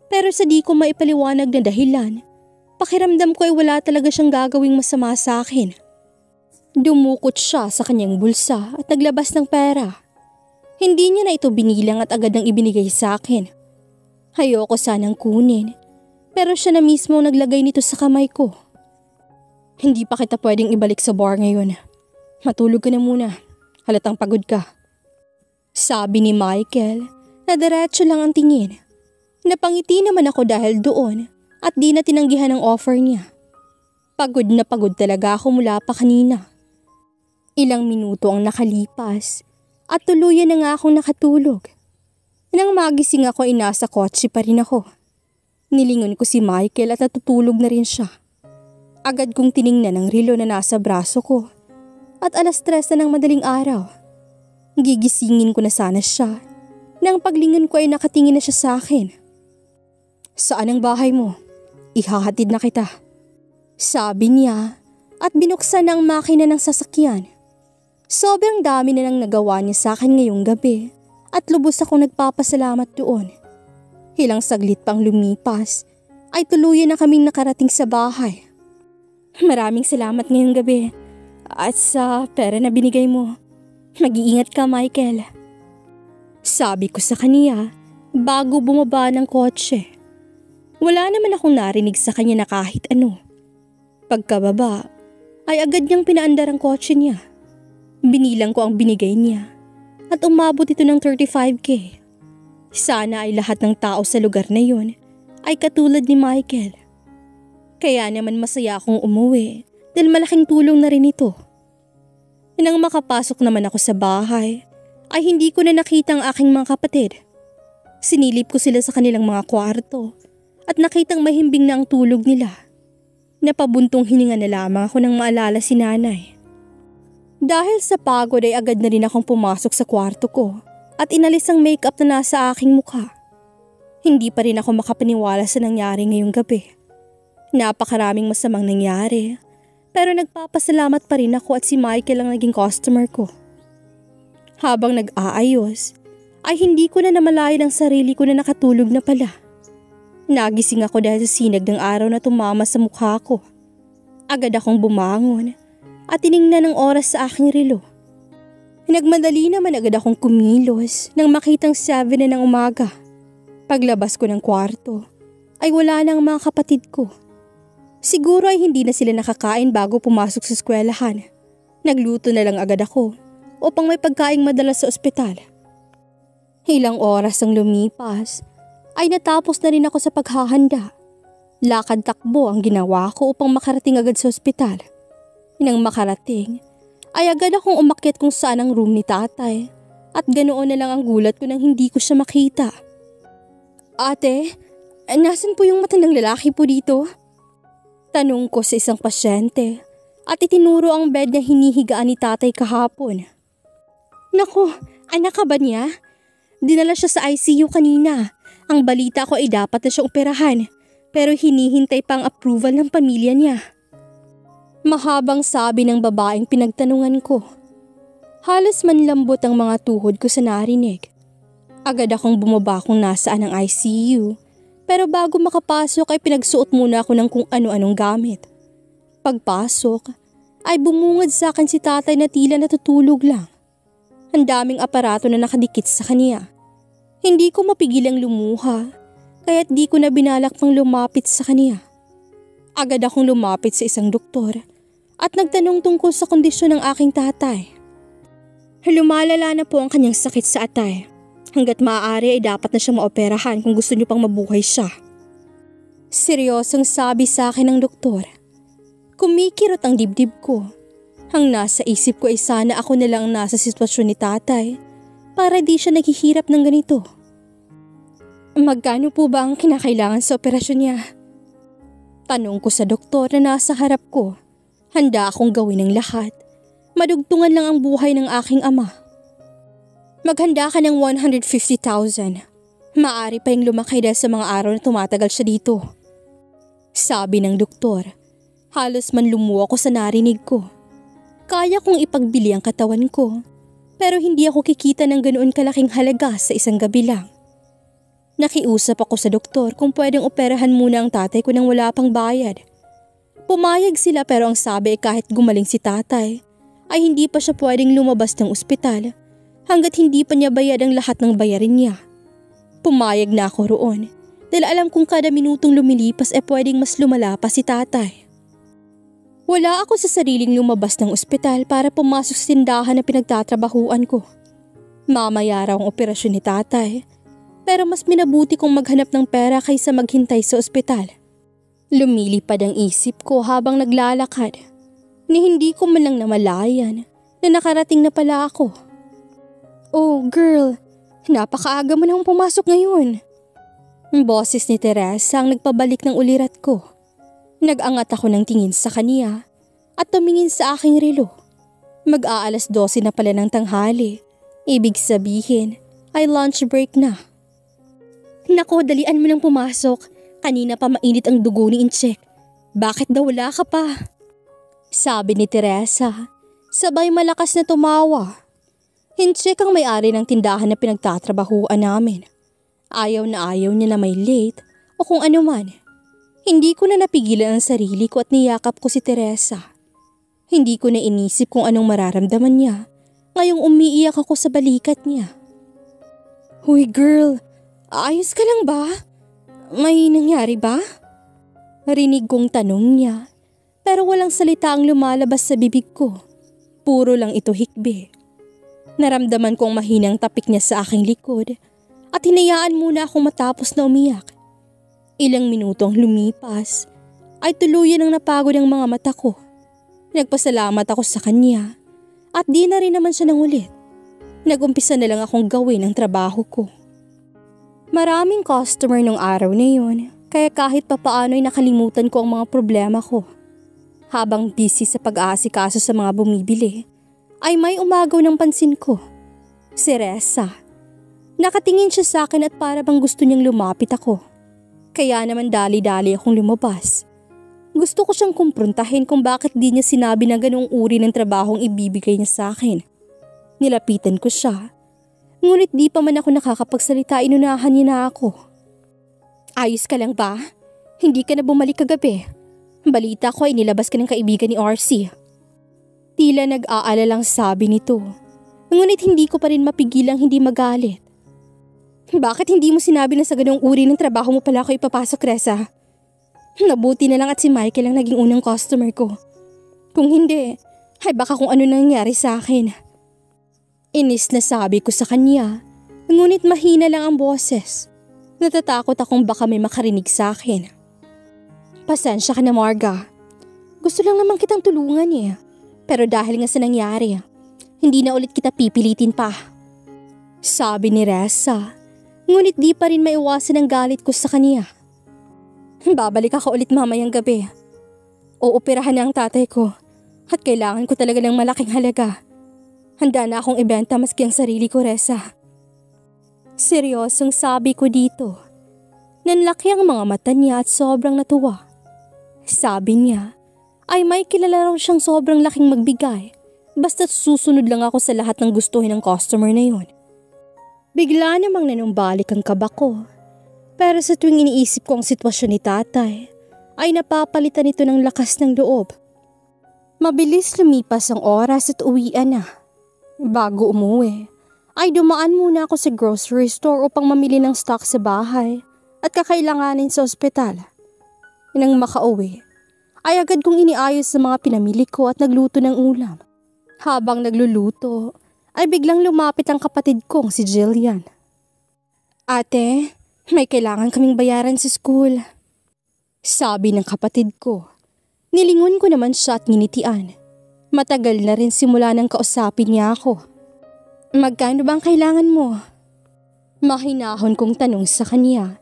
Pero sa di ko maipaliwanag na dahilan, pakiramdam ko ay wala talaga siyang gagawing masama sa akin. Dumukot siya sa kanyang bulsa at naglabas ng pera. Hindi niya na ito binilang at agad nang ibinigay sa akin. Ayoko sanang kunin, pero siya na mismo naglagay nito sa kamay ko. Hindi pa kita pwedeng ibalik sa bar ngayon. Matulog ka na muna. Halatang pagod ka. Sabi ni Michael na diretso lang ang tingin. Napangiti naman ako dahil doon at di na tinanggihan ang offer niya. Pagod na pagod talaga ako mula pa kanina. Ilang minuto ang nakalipas at tuluyan na nga akong nakatulog. Nang magising ako ay nasa kotse pa rin ako. Nilingon ko si Michael at natutulog na rin siya. Agad kong tiningnan ang relo na nasa braso ko at 3:00 na ng madaling araw. Gigisingin ko na sana siya nang paglingon ko ay nakatingin na siya sa akin. Saan ang bahay mo? Ihahatid na kita. Sabi niya at binuksan na ang makina ng sasakyan. Sobrang dami na lang nagawa niya sa akin ngayong gabi at lubos akong nagpapasalamat doon. Ilang saglit pang lumipas ay tuluyan na kaming nakarating sa bahay. Maraming salamat ngayong gabi at sa pera na binigay mo. Mag-iingat ka, Michael. Sabi ko sa kaniya bago bumaba ng kotse. Wala naman akong narinig sa kanya na kahit ano. Pagkababa ay agad niyang pinaandar ang kotse niya. Binilang ko ang binigay niya at umabot ito ng 35K. Sana ay lahat ng tao sa lugar na yun ay katulad ni Michael. Kaya naman masaya akong umuwi dahil malaking tulong na rin ito. Nang makapasok naman ako sa bahay ay hindi ko na nakita ang aking mga kapatid. Sinilip ko sila sa kanilang mga kwarto at nakitang mahimbing na ang tulog nila. Napabuntong hininga na lamang ako nang maalala si nanay. Dahil sa pagod ay agad na rin akong pumasok sa kwarto ko at inalis ang makeup na nasa aking mukha. Hindi pa rin ako makapaniwala sa nangyari ngayong gabi. Napakaraming masamang nangyari pero nagpapasalamat pa rin ako at si Michael ang naging customer ko. Habang nag-aayos ay hindi ko na namalayan ang sarili ko na nakatulog na pala. Nagising ako dahil sa sinag ng araw na tumama sa mukha ko. Agad akong bumangon at tiningnan ng oras sa aking relo. Nagmadali naman agad akong kumilos nang makitang 7 na ng umaga. Paglabas ko ng kwarto ay wala na ang mga kapatid ko. Siguro ay hindi na sila nakakain bago pumasok sa eskwelahan. Nagluto na lang agad ako upang may pagkaing madala sa ospital. Ilang oras ang lumipas ay natapos na rin ako sa paghahanda. Lakad-takbo ang ginawa ko upang makarating agad sa ospital. Nang makarating ay agad akong umakyat kung saan ang room ni tatay at ganoon na lang ang gulat ko nang hindi ko siya makita. Ate, nasan po yung matandang lalaki po dito? Tanong ko sa isang pasyente at itinuro ang bed na hinihigaan ni tatay kahapon. Naku, anak ka ba niya? Dinala siya sa ICU kanina. Ang balita ko ay dapat na siyang operahan pero hinihintay pa ang approval ng pamilya niya. Mahabang sabi ng babaeng pinagtanungan ko. Halos manlambot ang mga tuhod ko sa narinig. Agad akong bumaba kung nasaan ang ICU pero bago makapasok ay pinagsuot muna ako ng kung ano-anong gamit. Pagpasok ay bumungad sa akin si tatay na tila natutulog lang. Ang daming aparato na nakadikit sa kanya. Hindi ko mapigilang lumuha kaya't di ko na binalak pang lumapit sa kanya. Agad akong lumapit sa isang doktor at nagtanong tungkol sa kondisyon ng aking tatay. Lumalala na po ang kanyang sakit sa atay. Hanggat maaari ay dapat na siyang maoperahan kung gusto niyo pang mabuhay siya. Seryosong sabi sa akin ng doktor. Kumikirot ang dibdib ko. Ang nasa isip ko ay sana ako na lang nasa sitwasyon ni tatay para di siya naghihirap ng ganito. Magkano po ba ang kinakailangan sa operasyon niya? Tanong ko sa doktor na nasa harap ko. Handa akong gawin ang lahat. Madugtungan lang ang buhay ng aking ama. Maghanda ka ng 150,000. Maaari pa yung lumaki dahil sa mga araw na tumatagal siya dito. Sabi ng doktor. Halos man lumuwa ko sa narinig ko. Kaya kong ipagbili ang katawan ko. Pero hindi ako kikita ng ganoon kalaking halaga sa isang gabi lang. Nakiusap ako sa doktor kung pwedeng operahan muna ang tatay ko nang wala pang bayad. Pumayag sila pero ang sabi ay kahit gumaling si tatay ay hindi pa siya pwedeng lumabas ng ospital hanggat hindi pa niya bayad ang lahat ng bayarin niya. Pumayag na ako roon dahil alam kong kada minutong lumilipas ay pwedeng mas lumala pa si tatay. Wala ako sa sariling lumabas ng ospital para pumasok sa tindahan na pinagtatrabahuan ko. Mamaya raw ang operasyon ni tatay pero mas minabuti kong maghanap ng pera kaysa maghintay sa ospital. Lumilipad ang isip ko habang naglalakad ni hindi ko man lang namalayan na nakarating na pala ako. Oh girl, napakaaga mo nang pumasok ngayon. Boses ni Teresa ang nagpabalik ng ulirat ko. Nag-angat ako ng tingin sa kaniya at tumingin sa aking relo. Mag-aalas 12 na pala ng tanghali. Ibig sabihin ay lunch break na. Nako, dalian mo nang pumasok. Kanina pa mainit ang dugo ni Incheck. Bakit daw wala ka pa? Sabi ni Teresa, sabay malakas na tumawa. Hincheck ang may-ari ng tindahan na pinagtatrabahuan namin. Ayaw niya na may late o kung ano man. Hindi ko na napigilan ang sarili ko at niyakap ko si Teresa. Hindi ko na inisip kung anong mararamdaman niya ngayong umiiyak ako sa balikat niya. Huy girl, ayos ka lang ba? May nangyari ba? Rinig kong tanong niya pero walang salita ang lumalabas sa bibig ko. Puro lang ito hikbi. Naramdaman kong mahinang tapik niya sa aking likod at hinayaan muna akong matapos na umiyak. Ilang minuto ang lumipas ay tuluyan ang napagod ang mga mata ko. Nagpasalamat ako sa kanya at di na rin naman siya nangulit. Nagumpisa na lang akong gawin ang trabaho ko. Maraming customer nung araw na yun kaya kahit papaano'y nakalimutan ko ang mga problema ko. Habang busy sa pag-aasikaso sa mga bumibili, ay may umagaw ng pansin ko. Si Reza. Nakatingin siya sa akin at para bang gusto niyang lumapit ako. Kaya naman dali-dali akong lumabas. Gusto ko siyang kumprontahin kung bakit di niya sinabi na ganung uri ng trabahong ibibigay niya sa akin. Nilapitan ko siya. Ngunit di pa man ako nakakapagsalita, inunahan niya na ako. Ayos ka lang ba? Hindi ka na bumalik kagabi. Balita ko ay nilabas ka ng kaibigan ni RC. Tila nag-aalalang sabi nito. Ngunit hindi ko pa rin mapigilang hindi magalit. Bakit hindi mo sinabi na sa ganung uri ng trabaho mo pala ako ipapasok, Reza? Nabuti na lang at si Michael ang naging unang customer ko. Kung hindi, ay baka kung ano nangyari sa akin. Inis na sabi ko sa kanya, ngunit mahina lang ang boses. Natatakot akong baka may makarinig sa akin. Pasensya ka na, Marga. Gusto lang naman kitang tulungan eh. Pero dahil nga sa nangyari, hindi na ulit kita pipilitin pa. Sabi ni Reza, ngunit di pa rin maiwasan ang galit ko sa kanya. Babalik ako ulit mamayang gabi. Ooperahan na ang tatay ko at kailangan ko talaga ng malaking halaga. Handa na akong ibenta maski ang sarili ko, Reza. Seryosong sabi ko dito. Nanlaki ang mga mata niya at sobrang natuwa. Sabi niya ay may kilala raw siyang sobrang laking magbigay basta't susunod lang ako sa lahat ng gustuhin ng customer na yun. Bigla namang nanumbalik ang kaba ko. Pero sa tuwing iniisip ko ang sitwasyon ni tatay, ay napapalitan ito ng lakas ng loob. Mabilis lumipas ang oras at uwian na. Bago umuwi, ay dumaan muna ako sa grocery store upang mamili ng stock sa bahay at kakailanganin sa ospital. Nang makauwi, ay agad kong iniayos sa mga pinamili ko at nagluto ng ulam. Habang nagluluto, ay biglang lumapit ang kapatid kong si Jillian. Ate, may kailangan kaming bayaran sa school. Sabi ng kapatid ko. Nilingon ko naman siya at nginitian. Matagal na rin simula nang kausapin niya ako. Magkano bang kailangan mo? Mahinahon kong tanong sa kanya.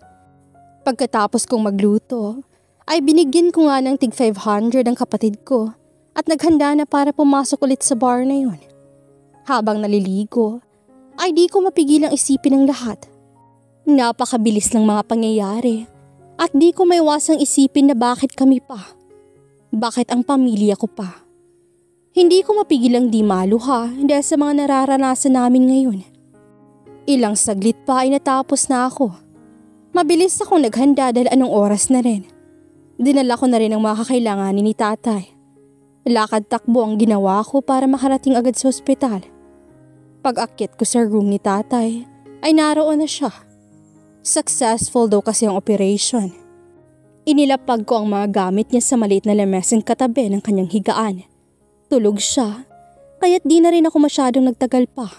Pagkatapos kong magluto, ay binigyan ko nga ng tig 500 ang kapatid ko at naghanda na para pumasok ulit sa bar na yun. Habang naliligo, ay di ko mapigilang isipin ang lahat. Napakabilis ng mga pangyayari at di ko maiwasang isipin na bakit kami pa. Bakit ang pamilya ko pa. Hindi ko mapigilang di maluha dahil sa mga nararanasan namin ngayon. Ilang saglit pa ay natapos na ako. Mabilis akong naghanda dahil anong oras na rin. Dinala ko na rin ang mga kakailanganin ni tatay. Lakad takbo ang ginawa ko para makarating agad sa ospital. Pag-akyat ko sa room ni tatay ay naroon na siya. Successful daw kasi ang operation. Inilapag ko ang mga gamit niya sa maliit na lamesang katabi ng kanyang higaan. Tulog siya, kaya't di na rin ako masyadong nagtagal pa.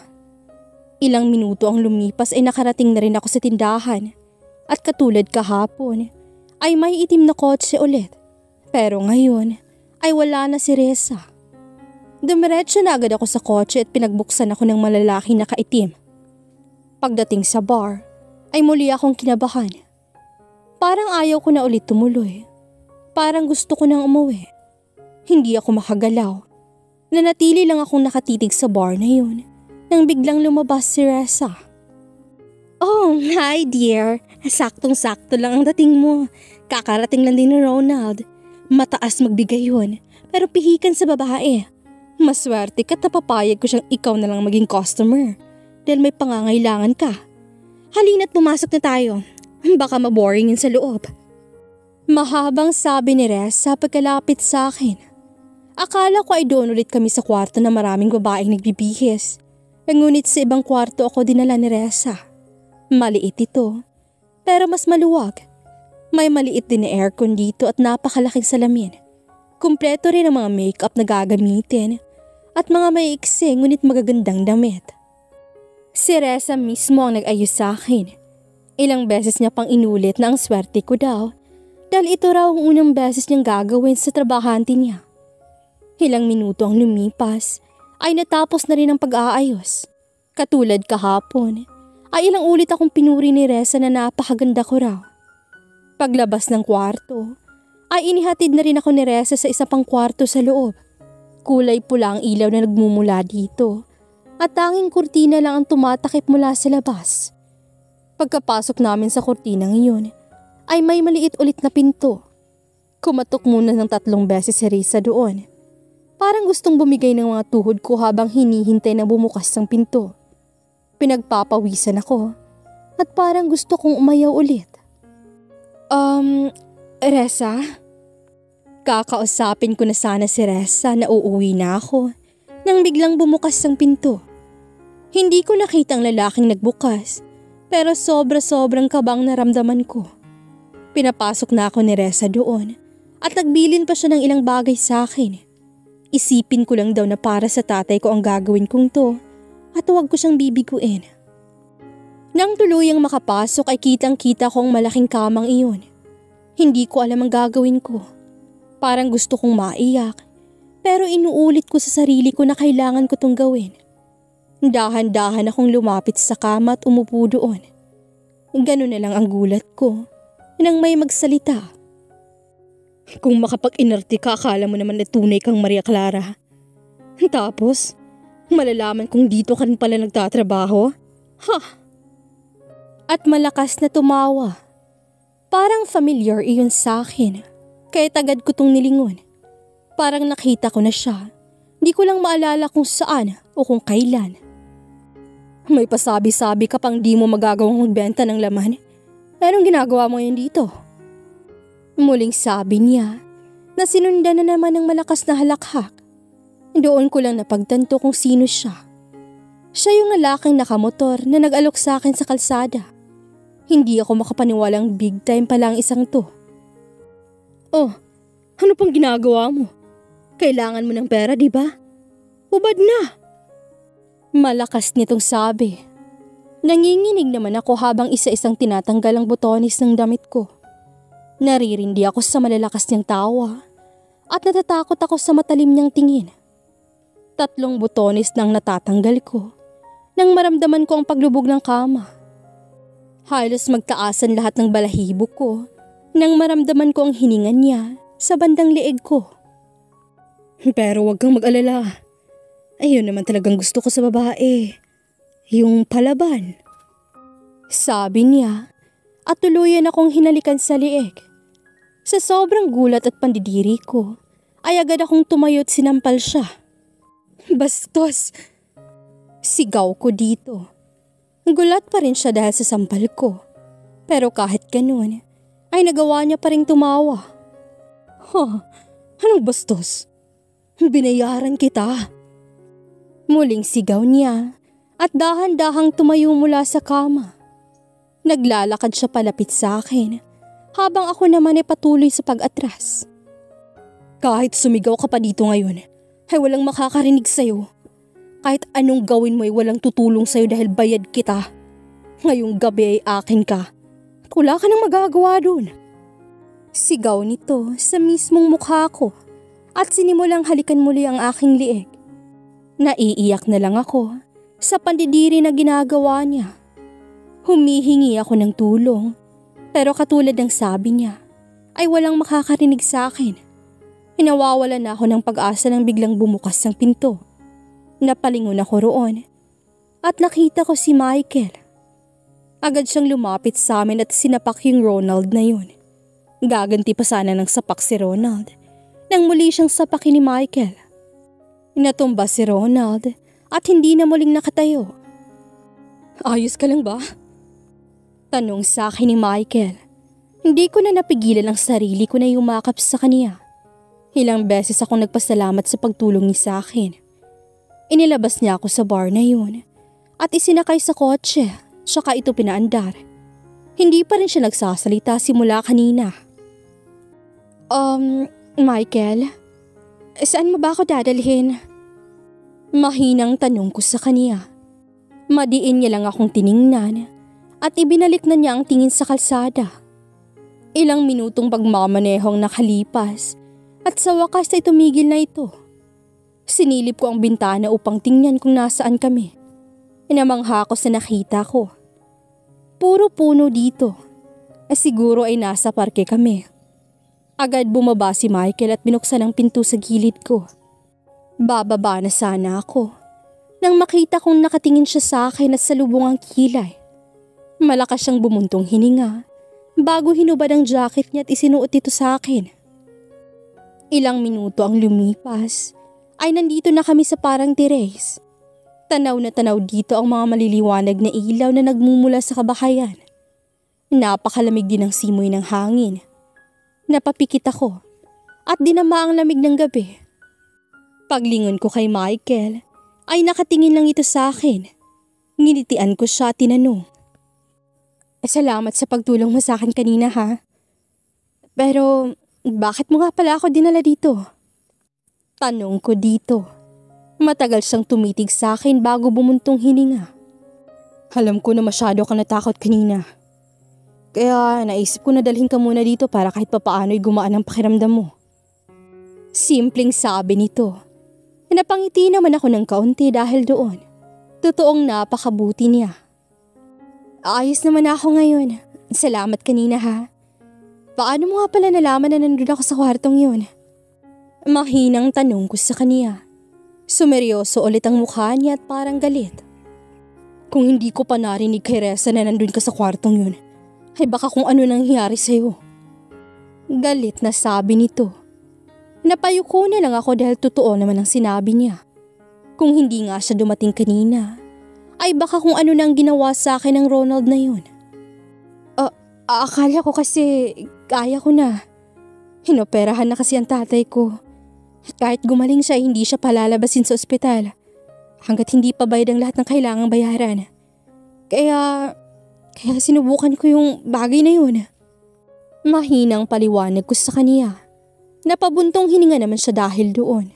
Ilang minuto ang lumipas ay nakarating na rin ako sa tindahan. At katulad kahapon, ay may itim na kotse ulit. Pero ngayon, ay wala na si Reza. Dumiretso na agad ako sa kotse at pinagbuksan ako ng malalaki na kaitim. Pagdating sa bar, ay muli akong kinabahan. Parang ayaw ko na ulit tumuloy. Parang gusto ko nang umuwi. Hindi ako makagalaw. Nanatili lang akong nakatitig sa bar na yun nang biglang lumabas si Reza. Oh, hi dear. Saktong-sakto lang ang dating mo. Kakarating lang din ni Ronald. Mataas magbigay yun. pero pihikan sa babae. Maswerte ka't napapayag ko siyang ikaw na lang maging customer dahil may pangangailangan ka. Halina't pumasok na tayo. Baka maboring yun sa loob. Mahabang sabi ni Reza pagkalapit sa akin. Akala ko ay doon ulit kami sa kwarto na maraming babaeng nagbibihis. Ngunit sa ibang kwarto ako dinala ni Reza. Maliit ito, pero mas maluwag. May maliit din na aircon dito at napakalaking salamin. Kumpleto rin ang mga makeup na gagamitin at mga maiiksi ngunit magagandang damit. Si Reza mismo ang nag-ayos sa akin. Ilang beses niya pang inulit na ang swerte ko daw dahil ito raw ang unang beses niyang gagawin sa trabahante niya. Ilang minuto ang lumipas ay natapos na rin ang pag-aayos. Katulad kahapon ay ilang ulit akong pinuri ni Reza na napakaganda ko raw. Paglabas ng kwarto ay inihatid na rin ako ni Reza sa isa pang kwarto sa loob. Kulay pula ang ilaw na nagmumula dito at tanging kurtina lang ang tumatakip mula sa labas. Pagkapasok namin sa kurtinang iyon ay may maliit ulit na pinto. Kumatok muna ng 3 beses si Reza doon. Parang gustong bumigay ng mga tuhod ko habang hinihintay na bumukas ang pinto. Pinagpapawisan ako at parang gusto kong umayaw ulit. Reza? Kakausapin ko na sana si Reza na uuwi na ako nang biglang bumukas ang pinto. Hindi ko nakita ang lalaking nagbukas pero sobrang kabang naramdaman ko. Pinapasok na ako ni Reza doon at nagbilin pa siya ng ilang bagay sa akin. Isipin ko lang daw na para sa tatay ko ang gagawin kong to at huwag ko siyang bibiguin. Nang tuluyang makapasok ay kitang-kita ko ang malaking kamang iyon. Hindi ko alam ang gagawin ko. Parang gusto kong maiyak pero inuulit ko sa sarili ko na kailangan ko tong gawin. Dahan-dahan akong lumapit sa kama at umupo doon. Ganun na lang ang gulat ko nang may magsalita. Kung makapag-inarte ka, akala mo naman na tunay kang Maria Clara. Tapos, malalaman kung dito ka rin pala nagtatrabaho? Ha! At malakas na tumawa. Parang familiar iyon sa akin. Kaya tagad ko tong nilingon. Parang nakita ko na siya. Di ko lang maalala kung saan o kung kailan. May pasabi-sabi ka pang di mo magagawang magbenta ng laman. Anong ginagawa mo ngayon dito? Muling sabi niya na sinundan na naman ng malakas na halakhak. Doon ko lang napagtanto kung sino siya. Siya yung lalaking nakamotor na nag-alok sa akin sa kalsada. Hindi ako makapaniwalang big time pala ang isang to. Oh, ano pang ginagawa mo? Kailangan mo ng pera, di ba? Ubad na! Malakas nitong sabi. Nanginginig naman ako habang isa-isang tinatanggal ang butones ng damit ko. Naririndi ako sa malalakas niyang tawa at natatakot ako sa matalim niyang tingin. 3 butones nang natatanggal ko nang maramdaman ko ang paglubog ng kama. Halos magtaasan lahat ng balahibo ko nang maramdaman ko ang hininga niya sa bandang leeg ko. Pero wag kang mag-alala. Ayun naman talagang gusto ko sa babae. Yung palaban. Sabi niya at tuluyan akong hinalikan sa leeg. Sa sobrang gulat at pandidiri ko ay agad akong tumayo at sinampal siya. Bastos! Sigaw ko dito. Gulat pa rin siya dahil sa sampal ko. Pero kahit ganun, ay nagawa niya pa rin tumawa. Anong bastos? Binayaran kita. Muling sigaw niya at dahan-dahang tumayo mula sa kama. Naglalakad siya palapit sa akin habang ako naman ay patuloy sa pag-atras. Kahit sumigaw ka pa dito ngayon, ay walang makakarinig sa'yo. Kahit anong gawin mo ay walang tutulong sa'yo dahil bayad kita. Ngayong gabi ay akin ka. Wala ka nang magagawa dun. Sigaw nito sa mismong mukha ko at sinimulang halikan muli ang aking lieg. Naiiyak na lang ako sa pandidiri na ginagawa niya. Humihingi ako ng tulong pero katulad ng sabi niya ay walang makakarinig sa akin. Nawawalan na ako ng pag-asa nang biglang bumukas ang pinto. Napalingon ako roon at nakita ko si Michael. Agad siyang lumapit sa amin at sinapak yung Ronald na yun. Gaganti pa sana ng sapak si Ronald nang muli siyang sapakin ni Michael. Natumba si Ronald at hindi na muling nakatayo. Ayos ka lang ba? Tanong sa akin ni Michael. Hindi ko na napigilan ang sarili ko na yumakap sa kanya. Ilang beses akong nagpasalamat sa pagtulong niya sa akin. Inilabas niya ako sa bar na yun at isinakay sa kotse, saka ito pinaandar. Hindi pa rin siya nagsasalita simula kanina. Michael, saan mo ba ako dadalhin? Mahinang tanong ko sa kanya. Madiin niya lang akong tiningnan at ibinalik na niya ang tingin sa kalsada. Ilang minutong pagmamanehong nakalipas at sa wakas ay tumigil na ito. Sinilip ko ang bintana upang tingnan kung nasaan kami. Namangha ako sa nakita ko. Puro puno dito. Siguro ay nasa parke kami. Agad bumaba si Michael at binuksan ang pinto sa gilid ko. Bababa na sana ako nang makita kong nakatingin siya sa akin at salubong ang kilay. Malakas siyang bumuntong hininga bago hinubad ang jacket niya at isinuot ito sa akin. Ilang minuto ang lumipas ay nandito na kami sa parang terrace. Tanaw na tanaw dito ang mga maliliwanag na ilaw na nagmumula sa kabahayan. Napakalamig din ang simoy ng hangin. Napapikit ako at dinama ang lamig ng gabi. Paglingon ko kay Michael ay nakatingin lang ito sa akin. Nginitian ko siya at tinanong. Salamat sa pagtulong mo sa akin kanina ha. Pero bakit mo nga pala ako dinala dito? Tanong ko dito. Matagal siyang tumitig sa akin bago bumuntong hininga. Alam ko na masyado kang natakot kanina. Kaya naisip ko na dalhin ka muna dito para kahit papaano'y gumaan ang pakiramdam mo. Simpleng sabi nito. Napangiti naman ako ng kaunti dahil doon. Totoong napakabuti niya. Ayos naman ako ngayon. Salamat kanina ha. Paano mo nga pala nalaman na nandun ako sa kwartong yun? Mahinang tanong ko sa kanya. Sumeryoso ulit ang mukha niya at parang galit. Kung hindi ko pa narinig kay Reza na nandun ka sa kwartong yun, ay baka kung ano nangyari sa'yo. Galit na sabi nito. Napayuko na lang ako dahil totoo naman ang sinabi niya. Kung hindi nga siya dumating kanina, ay baka kung ano nang ginawa sa akin ng Ronald na yun. Akala ko kasi kaya ko na. Hinoperahan na kasi ang tatay ko. At kahit gumaling siya, hindi siya palalabasin sa ospital. Hanggat hindi pa bayad ang lahat ng kailangang bayaran. Kaya sinubukan ko yung bagay na yun. Mahinang paliwanag ko sa kanya. Napabuntong hininga naman siya dahil doon.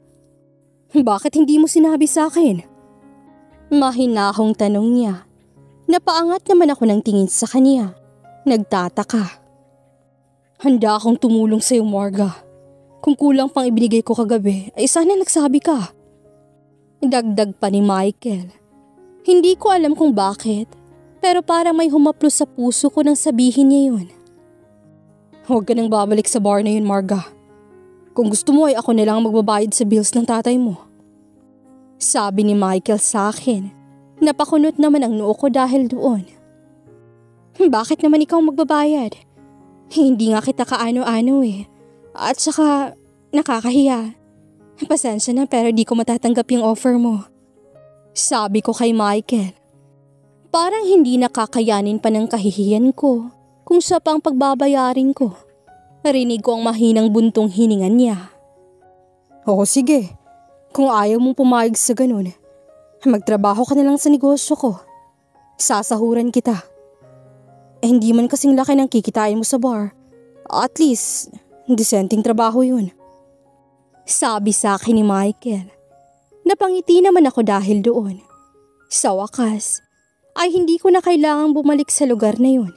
Bakit hindi mo sinabi sa akin? Mahinahong tanong niya. Napaangat naman ako ng tingin sa kanya. Nagtataka. Handa akong tumulong sa'yo, Marga. Kung kulang pang ibinigay ko kagabi, ay sana nagsabi ka. Dagdag pa ni Michael. Hindi ko alam kung bakit, pero parang may humaplos sa puso ko nang sabihin niya yun. Huwag ka nang babalik sa bar na yun, Marga. Kung gusto mo ay ako na lang magbabayad sa bills ng tatay mo. Sabi ni Michael sa akin. Napakunot naman ang noo ko dahil doon. Bakit naman ikaw magbabayad? Hindi nga kita kaano-ano eh. At saka nakakahiya. Pasensya na pero di ko matatanggap yung offer mo. Sabi ko kay Michael. Parang hindi nakakayanin pa ng kahihiyan ko kung siya pang pagbabayarin ko. Narinig ko ang mahinang buntong hiningan niya. Oo sige, kung ayaw mong pumayag sa ganun, magtrabaho ka na lang sa negosyo ko. Sasahuran kita. Hindi man kasing laki ng kikitain mo sa bar. At least, disenteng trabaho yun. Sabi sa akin ni Michael. Napangiti naman ako dahil doon. Sa wakas, ay hindi ko na kailangang bumalik sa lugar na yun.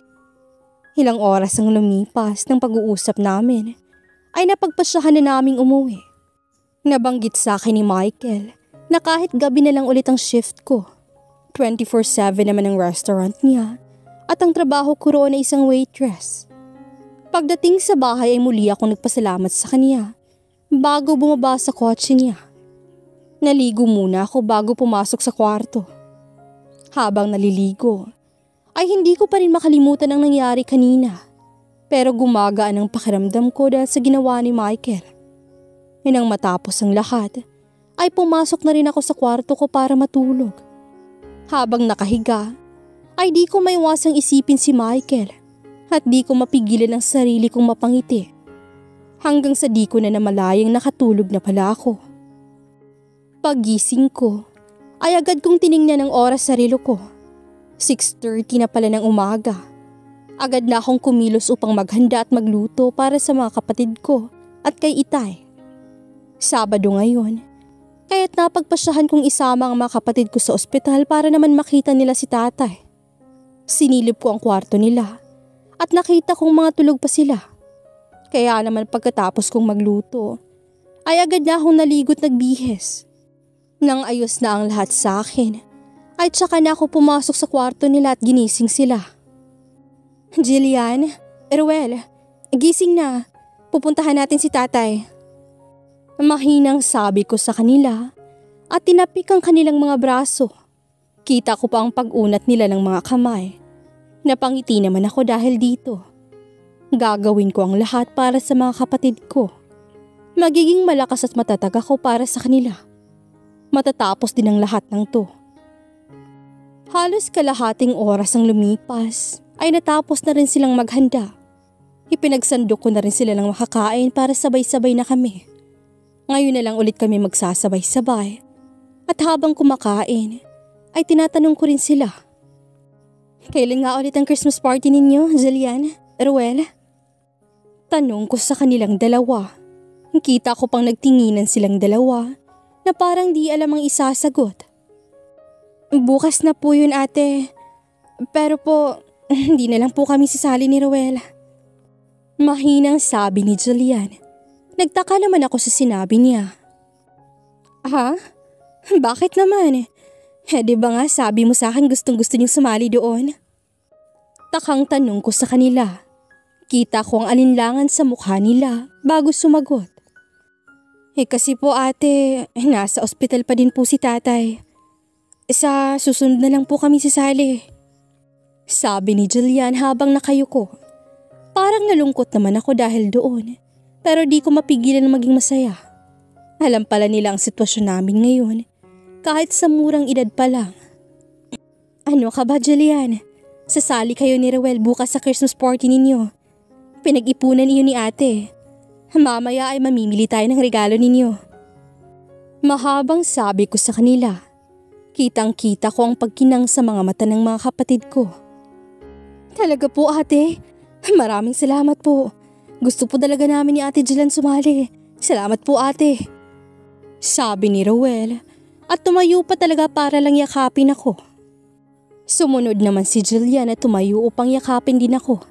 Ilang oras ang lumipas ng pag-uusap namin, ay napagpasyahan na naming umuwi. Nabanggit sa akin ni Michael na kahit gabi na lang ulit ang shift ko, 24/7 naman ang restaurant niya at ang trabaho ko roon ay isang waitress. Pagdating sa bahay ay muli akong nagpasalamat sa kanya bago bumaba sa kotse niya. Naligo muna ako bago pumasok sa kwarto. Habang naliligo, ay hindi ko pa rin makalimutan ang nangyari kanina. Pero gumagaan ang pakiramdam ko dahil sa ginawa ni Michael. Nang matapos ang lahat, ay pumasok na rin ako sa kwarto ko para matulog. Habang nakahiga, ay di ko maiwasang isipin si Michael at di ko mapigilan ang sarili kong mapangiti. Hanggang sa di ko na namalayang nakatulog na pala ako. Paggising ko, ay agad kong tiningnan ang oras sa relo ko. 6:30 na pala ng umaga. Agad na akong kumilos upang maghanda at magluto para sa mga kapatid ko at kay Itay. Sabado ngayon, kaya't napagpasyahan kong isama ang mga kapatid ko sa ospital para naman makita nila si tatay. Sinilip ko ang kwarto nila at nakita kong mga tulog pa sila. Kaya naman pagkatapos kong magluto, ay agad na akong naligo't nagbihes. Nang ayos na ang lahat sa akin, ay tsaka na ako pumasok sa kwarto nila at ginising sila. Jillian, Ruel, gising na. Pupuntahan natin si tatay. Mahinang sabi ko sa kanila at tinapik ang kanilang mga braso. Kita ko pa ang pag-unat nila ng mga kamay. Napangiti naman ako dahil dito. Gagawin ko ang lahat para sa mga kapatid ko. Magiging malakas at matatag ako para sa kanila. Matatapos din ang lahat ng to. Halos kalahating oras ang lumipas ay natapos na rin silang maghanda. Ipinagsandok ko na rin sila ng makakain para sabay-sabay na kami. Ngayon na lang ulit kami magsasabay-sabay. At habang kumakain, ay tinatanong ko rin sila. Kailan nga ulit ang Christmas party ninyo, Jillian, Ruel? Tanong ko sa kanilang dalawa. Kita ko pang nagtinginan silang dalawa na parang di alam ang isasagot. Bukas na po yun, ate. Pero po, hindi na lang po kami sasali ni Ruel. Mahinang sabi ni Jillian. Nagtaka naman ako sa sinabi niya. Ha? Bakit naman? Di ba nga sabi mo sa akin gustong-gusto niyong sumali doon? Takang tanong ko sa kanila. Kita ko ang alinlangan sa mukha nila bago sumagot. Kasi po ate, nasa ospital pa din po si tatay. Sa susunod na lang po kami sasali. Sabi ni Jillian habang nakayuko. Parang nalungkot naman ako dahil doon. Pero di ko mapigilan na maging masaya. Alam pala nila ang sitwasyon namin ngayon. Kahit sa murang edad pa lang. Ano ka ba, Jillian? Sasali kayo ni Ruel bukas sa Christmas party ninyo. Pinag-ipunan iyon ni ate. Mamaya ay mamimili tayo ng regalo ninyo. Mahabang sabi ko sa kanila. Kitang-kita ko ang pagkinang sa mga mata ng mga kapatid ko. Talaga po ate. Maraming salamat po. Gusto po talaga namin ni Ate Jillian sumali. Salamat po ate. Sabi ni Ruel at tumayo pa talaga para lang yakapin ako. Sumunod naman si Jillian at tumayo upang yakapin din ako.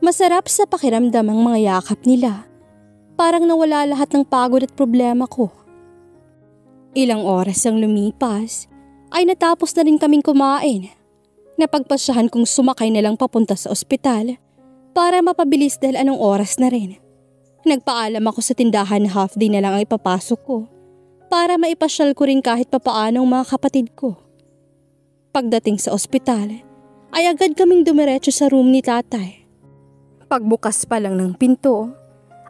Masarap sa pakiramdam ang mga yakap nila. Parang nawala lahat ng pagod at problema ko. Ilang oras ang lumipas ay natapos na rin kaming kumain. Napagpasyahan kong sumakay na lang papunta sa ospital para mapabilis dahil anong oras na rin. Nagpaalam ako sa tindahan na half day na lang ang ipapasok ko para maipasyal ko rin kahit papaano ang mga kapatid ko. Pagdating sa ospital ay agad kaming dumiretso sa room ni tatay. Pagbukas pa lang ng pinto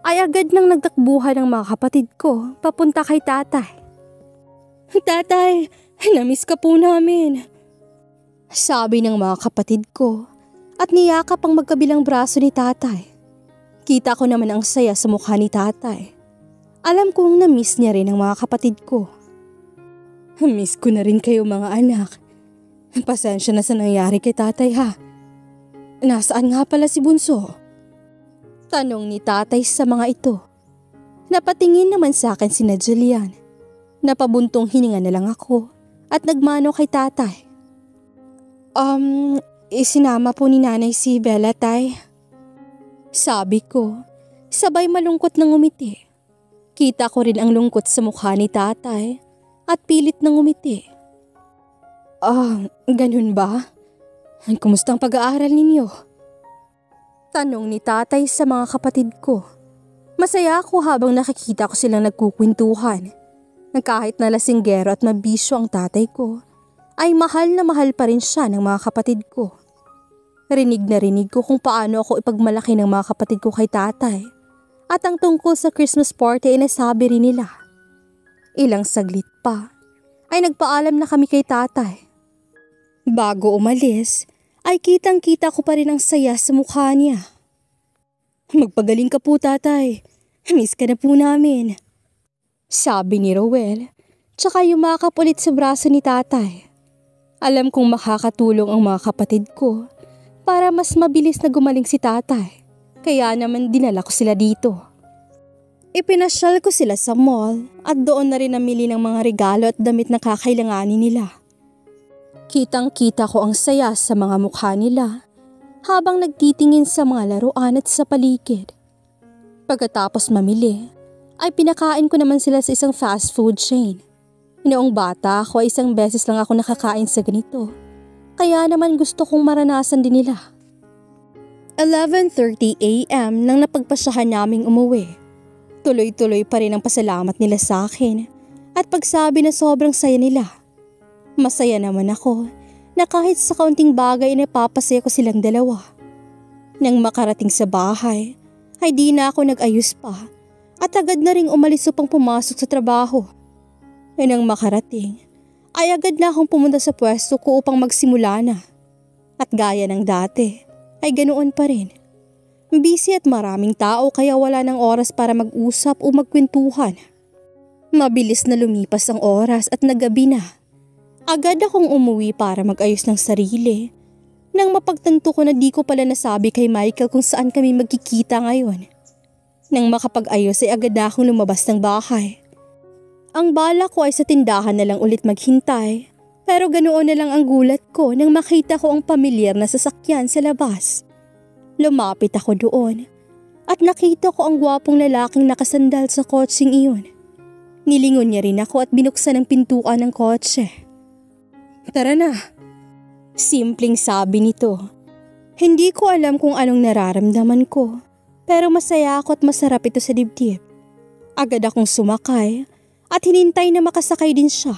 ay agad nang nagtakbuhan ng mga kapatid ko papunta kay tatay. Tatay, namiss ka po namin. Sabi ng mga kapatid ko. At niyakap ang magkabilang braso ni tatay. Kita ko naman ang saya sa mukha ni tatay. Alam kong na-miss niya rin ang mga kapatid ko. Miss ko na rin kayo mga anak. Pasensya na sa nangyari kay tatay ha. Nasaan nga pala si Bunso? Tanong ni tatay sa mga ito. Napatingin naman sa akin si Jillian. Napabuntong hininga na lang ako at nagmano kay tatay. Isinama po ni nanay si Bella, tay. Sabi ko, sabay malungkot na ngumiti. Kita ko rin ang lungkot sa mukha ni tatay at pilit na ngumiti. Ganun ba? Kumusta ang pag-aaral ninyo? Tanong ni tatay sa mga kapatid ko. Masaya ako habang nakikita ko silang nagkukwentuhan. Na kahit na lasinggero at mabisyo ang tatay ko, ay mahal na mahal pa rin siya ng mga kapatid ko. Rinig na rinig ko kung paano ako ipagmalaki ng mga kapatid ko kay tatay At ang tungkol sa Christmas party ay nasabi rin nila. Ilang saglit pa ay nagpaalam na kami kay tatay. Bago umalis ay kitang-kita ko pa rin ang saya sa mukha niya. Magpagaling ka po tatay, miss ka na po namin. Sabi ni Rowel, tsaka yumakap ulit sa braso ni tatay. Alam kong makakatulong ang mga kapatid ko para mas mabilis na gumaling si tatay. Kaya naman dinala ko sila dito. Ipinasyal ko sila sa mall at doon na rin namili ng mga regalo at damit na kakailanganin nila. Kitang-kita ko ang saya sa mga mukha nila habang nagtitingin sa mga laruan at sa paligid. Pagkatapos mamili, ay pinakain ko naman sila sa isang fast food chain. Noong bata ako ay isang beses lang ako nakakain sa ganito. Kaya naman gusto kong maranasan din nila. 11:30 AM nang napagpasyahan naming umuwi. Tuloy-tuloy pa rin ang pasalamat nila sa akin at pagsabi na sobrang saya nila. Masaya naman ako na kahit sa kaunting bagay ay napapasaya ko silang dalawa. Nang makarating sa bahay ay di na ako nag-ayos pa at agad na ring umalis upang pumasok sa trabaho. Nang makarating ay agad na akong pumunta sa pwesto ko upang magsimula na. At gaya ng dati ay ganoon pa rin. Busy at maraming tao kaya wala ng oras para mag-usap o magkwentuhan. Mabilis na lumipas ang oras at naggabi na. Agad akong umuwi para mag-ayos ng sarili. Nang mapagtanto ko na di ko pala nasabi kay Michael kung saan kami magkikita ngayon. Nang makapag-ayos ay agad na akong lumabas ng bahay. Ang bala ko ay sa tindahan na lang ulit maghintay. Pero ganoon na lang ang gulat ko nang makita ko ang pamilyar na sasakyan sa labas. Lumapit ako doon at nakita ko ang gwapong lalaking nakasandal sa kotseng iyon. Nilingon niya rin ako at binuksan ang pintuan ng kotse. Tara na. Simpleng sabi nito. Hindi ko alam kung anong nararamdaman ko, pero masaya ako at masarap ito sa dibdib. Agad akong sumakay at hinintay na makasakay din siya.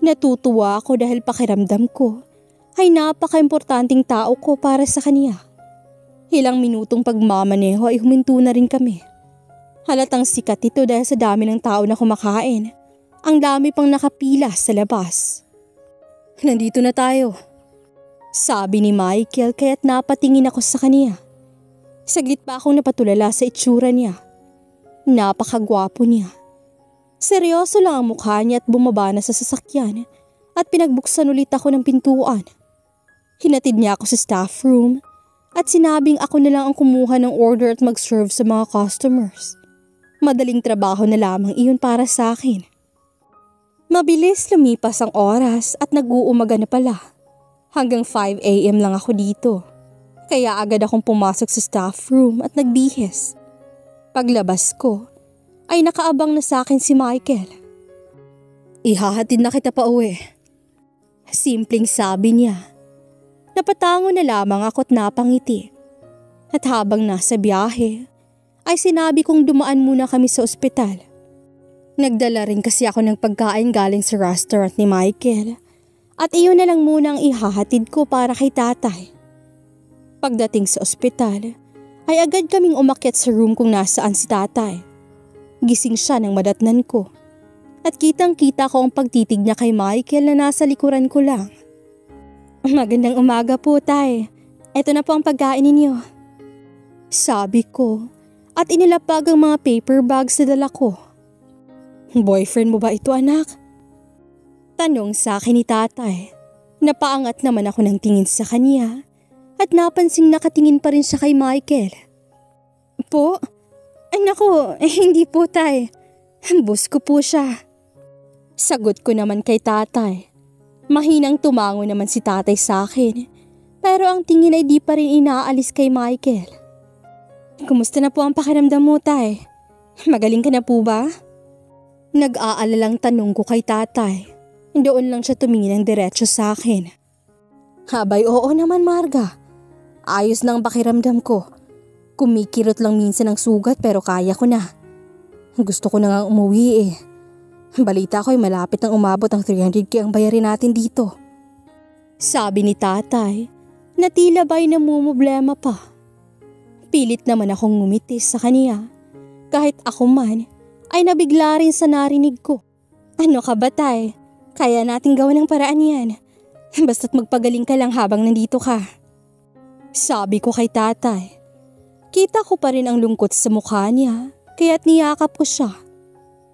Natutuwa ako dahil pakiramdam ko ay napaka-importanting tao ko para sa kanya. Ilang minutong pagmamaneho ay huminto na rin kami. Halatang sikat ito dahil sa dami ng tao na kumakain. Ang dami pang nakapila sa labas. Nandito na tayo. Sabi ni Michael kaya't napatingin ako sa kanya. Saglit pa akong napatulala sa itsura niya. Napakagwapo niya. Seryoso lang ang mukha niya at bumaba na sa sasakyan at pinagbuksan ulit ako ng pintuan. Hinatid niya ako sa staff room at sinabing ako na lang ang kumuha ng order at mag-serve sa mga customers. Madaling trabaho na lamang iyon para sa akin. Mabilis lumipas ang oras at nag-uumaga na pala. Hanggang 5 AM lang ako dito. Kaya agad akong pumasok sa staff room at nagbihis. Paglabas ko, ay nakaabang na sa akin si Michael. Ihahatid na kita pa uwi. Simpleng sabi niya. Napatango na lamang ako at napangiti. At habang nasa biyahe, ay sinabi kong dumaan muna kami sa ospital. Nagdala rin kasi ako ng pagkain galing sa restaurant ni Michael at iyon na lang muna ang ihahatid ko para kay tatay. Pagdating sa ospital, ay agad kaming umakyat sa room kung nasaan si tatay. Gising siya nang madatnan ko. At kitang-kita ko ang pagtitig niya kay Michael na nasa likuran ko lang. Magandang umaga po, tay. Ito na po ang pagkain ninyo. Sabi ko at inilapag ang mga paper bags na dala ko. Boyfriend mo ba ito, anak? Tanong sa akin ni tatay. Napaangat naman ako ng tingin sa kanya at napansing nakatingin pa rin siya kay Michael. Po? Ay naku, hindi po tay. Boss ko po siya. Sagot ko naman kay tatay. Mahinang tumango naman si tatay sa akin. Pero ang tingin ay di pa rin inaalis kay Michael. Kumusta na po ang pakiramdam mo, tay? Magaling ka na po ba? Nag-aalalang tanong ko kay tatay. Doon lang siya tumingin ng diretso sa akin. Habay, oo naman, Marga. Ayos na ang pakiramdam ko. Kumikirot lang minsan ang sugat pero kaya ko na. Gusto ko na nga umuwi eh. Balita ko ay malapit nang umabot ang 300K ang bayarin natin dito. Sabi ni tatay na tila ba'y namumblema pa. Pilit naman akong ngumiti sa kaniya. Kahit ako man ay nabigla rin sa narinig ko. Ano ka ba, Tay? Kaya nating gawan ng paraan yan. Basta't magpagaling ka lang habang nandito ka. Sabi ko kay tatay. Kita ko pa rin ang lungkot sa mukha niya, kaya't niyakap ko siya.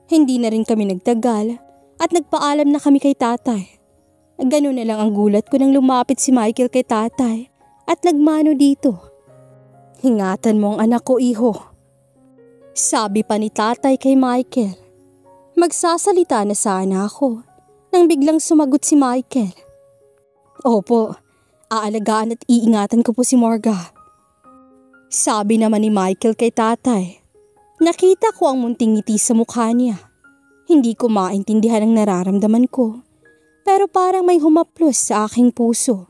Hindi na rin kami nagtagal at nagpaalam na kami kay tatay. Ganun na lang ang gulat ko nang lumapit si Michael kay tatay at nagmano dito. Ingatan mo ang anak ko, iho. Sabi pa ni tatay kay Michael. Magsasalita na sana ako nang biglang sumagot si Michael. Opo, aalagaan at iingatan ko po si Morga. Sabi naman ni Michael kay tatay. Nakita ko ang munting ngiti sa mukha niya. Hindi ko maintindihan ang nararamdaman ko. Pero parang may humaplos sa aking puso.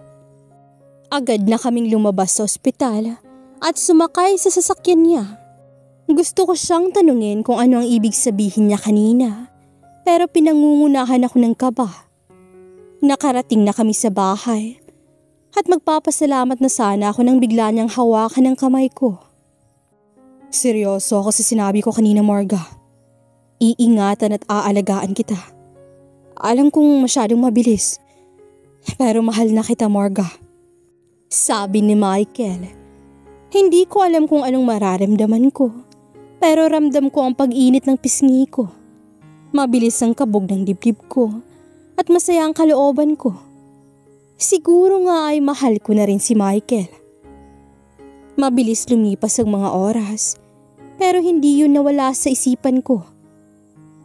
Agad na kaming lumabas sa ospital at sumakay sa sasakyan niya. Gusto ko siyang tanungin kung ano ang ibig sabihin niya kanina, pero pinangungunahan ako ng kaba. Nakarating na kami sa bahay at magpapasalamat na sana ako nang bigla niyang hawakan ng kamay ko. Seryoso ako sa sinabi ko kanina, Morga. Iingatan at aalagaan kita. Alam kong masyadong mabilis, pero mahal na kita, Morga. Sabi ni Michael. Hindi ko alam kung anong mararamdaman ko, pero ramdam ko ang pag-init ng pisngi ko. Mabilis ang kabog ng dibdib ko at masaya ang kalooban ko. Siguro nga ay mahal ko na rin si Michael. Mabilis lumipas ang mga oras, pero hindi yun nawala sa isipan ko.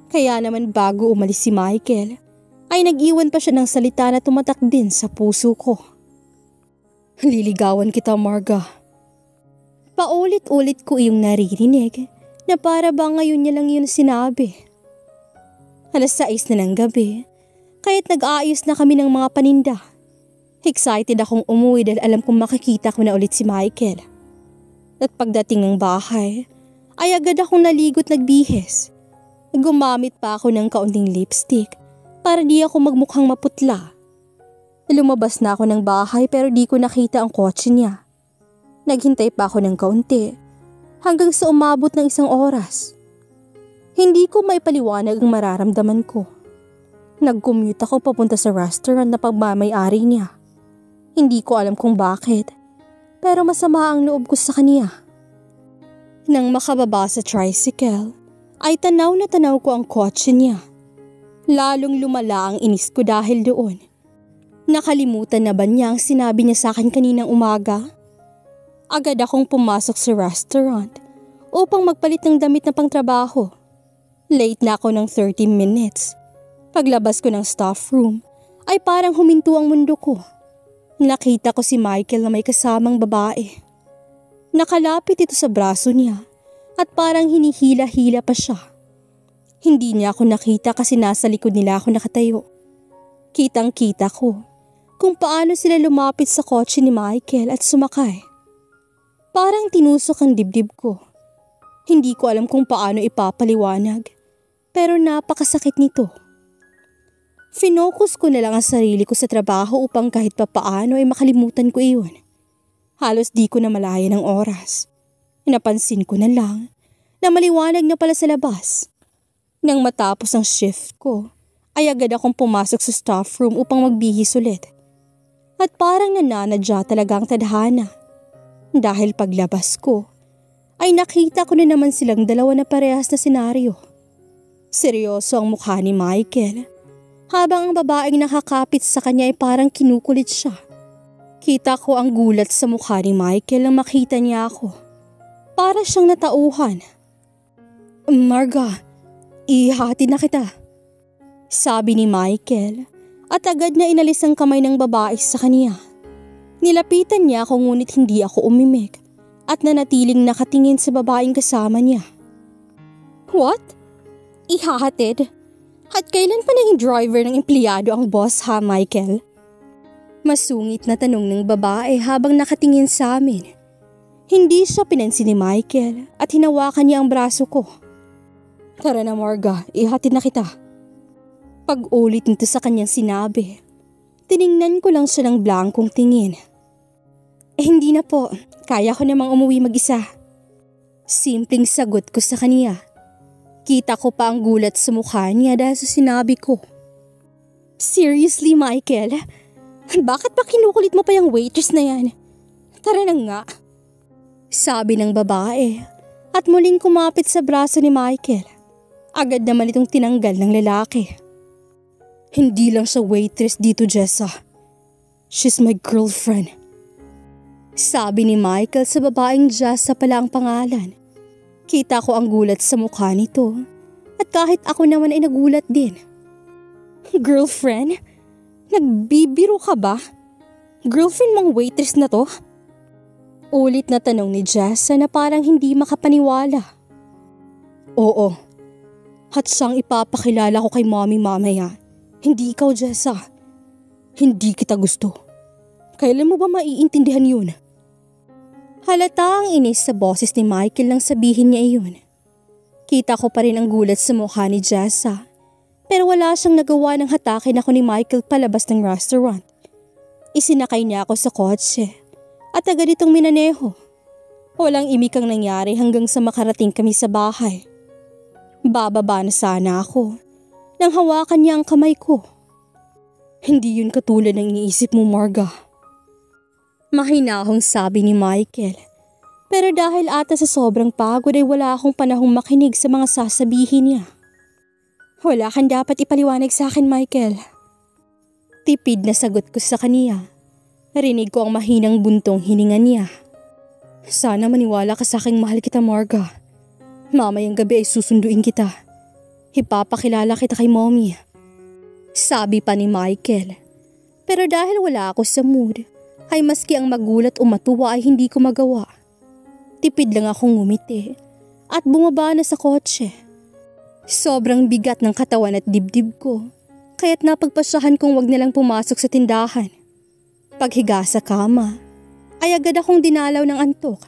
Kaya naman bago umalis si Michael, ay nag-iwan pa siya ng salita na tumatak din sa puso ko. Liligawan kita, Morga. Paulit-ulit ko iyong naririnig na para ba ngayon niya lang yun sinabi. 6:00 na ng gabi, kaya't nag-aayos na kami ng mga paninda. Excited akong umuwi dahil alam kong makikita ko na ulit si Michael. At pagdating ng bahay, ay agad akong naligo't nagbihis. Gumamit pa ako ng kaunting lipstick para di ako magmukhang maputla. Lumabas na ako ng bahay pero di ko nakita ang kotse niya. Naghintay pa ako ng kaunti hanggang sa umabot ng 1 oras. Hindi ko maipaliwanag ang mararamdaman ko. Nag-commute ako papunta sa restaurant na pagmamay-ari niya. Hindi ko alam kung bakit, pero masama ang loob ko sa kaniya. Nang makababa sa tricycle, ay tanaw na tanaw ko ang kotse niya. Lalong lumala ang inis ko dahil doon. Nakalimutan na ba niya ang sinabi niya sa akin kaninang umaga? Agad akong pumasok sa restaurant upang magpalit ng damit na pangtrabaho. Late na ako ng 30 minutes. Paglabas ko ng staff room ay parang huminto ang mundo ko. Nakita ko si Michael na may kasamang babae. Nakalapit ito sa braso niya at parang hinihila-hila pa siya. Hindi niya ako nakita kasi nasa likod nila ako nakatayo. Kitang-kita ko kung paano sila lumapit sa kotse ni Michael at sumakay. Parang tinusok ang dibdib ko. Hindi ko alam kung paano ipapaliwanag, pero napakasakit nito. Finokus ko na lang ang sarili ko sa trabaho upang kahit papaano ay makalimutan ko iyon. Halos di ko na malaya ng oras. Napansin ko na lang na maliwanag na pala sa labas. Nang matapos ang shift ko, ay agad akong pumasok sa staff room upang magbihis ulit. At parang nananadya talaga ang tadhana. Dahil paglabas ko, ay nakita ko na naman silang dalawa na parehas na senaryo. Seryoso ang mukha ni Michael, habang ang babaeng nakakapit sa kanya ay parang kinukulit siya. Kita ko ang gulat sa mukha ni Michael nang makita niya ako. Para siyang natauhan. Marga, ihatid na kita. Sabi ni Michael at agad na inalis ang kamay ng babae sa kanya. Nilapitan niya ako ngunit hindi ako umimik at nanatiling nakatingin sa babaeng kasama niya. What? Ihahatid? At kailan pa naging driver ng empleyado ang boss ha, Michael? Masungit na tanong ng babae habang nakatingin sa amin. Hindi siya pinansin ni Michael at hinawakan niya ang braso ko. Tara na, Morga, ihatid na kita. Pag-ulit nito sa kanyang sinabi, tiningnan ko lang siya ng blankong tingin. Hindi na po. Kaya ko namang umuwi mag-isa. Simpleng sagot ko sa kanya. Kita ko pa ang gulat sa mukha niya dahil sa sinabi ko. Seriously, Michael? Bakit pa kinukulit mo pa yung waitress na yan? Tara na nga. Sabi ng babae at muling kumapit sa braso ni Michael. Agad naman itong tinanggal ng lalaki. Hindi lang siya waitress dito, Jessa. She's my girlfriend. Sabi ni Michael sa babaeng Jessa pala ang pangalan. Kita ko ang gulat sa mukha nito at kahit ako naman ay nagulat din. Girlfriend? Nagbibiro ka ba? Girlfriend mong waitress na to? Ulit na tanong ni Jessa na parang hindi makapaniwala. Oo. At siyang ipapakilala ko kay mommy mamaya. Hindi ikaw, Jessa. Hindi kita gusto. Kailan mo ba maiintindihan yun? Halata ang inis sa boses ni Michael nang sabihin niya iyon. Kita ko pa rin ang gulat sa mukha ni Jessa. Pero wala siyang nagawa ng hatakin ako ni Michael palabas ng restaurant. Isinakay niya ako sa kotse at agad itong minaneho. Walang imikang nangyari hanggang sa makarating kami sa bahay. Bababa na sana ako nang hawakan niya ang kamay ko. Hindi yun katulad ng iniisip mo, Marga. Mahinahong sabi ni Michael. Pero dahil ata sa sobrang pagod ay wala akong panahong makinig sa mga sasabihin niya. Wala kang dapat ipaliwanag sa akin, Michael. Tipid na sagot ko sa kaniya. Narinig ko ang mahinang buntong hininga niya. Sana maniwala ka sa aking mahal kita, Marga. Mamayang gabi ay susunduin kita. Ipapakilala kita kay mommy. Sabi pa ni Michael. Pero dahil wala ako sa mood, ay maski ang magulat o matuwa ay hindi ko magawa. Tipid lang akong ngumiti at bumaba na sa kotse. Sobrang bigat ng katawan at dibdib ko, kaya't napagpasyahan kong wag nilang pumasok sa tindahan. Paghiga sa kama, ay agad akong dinalaw ng antok.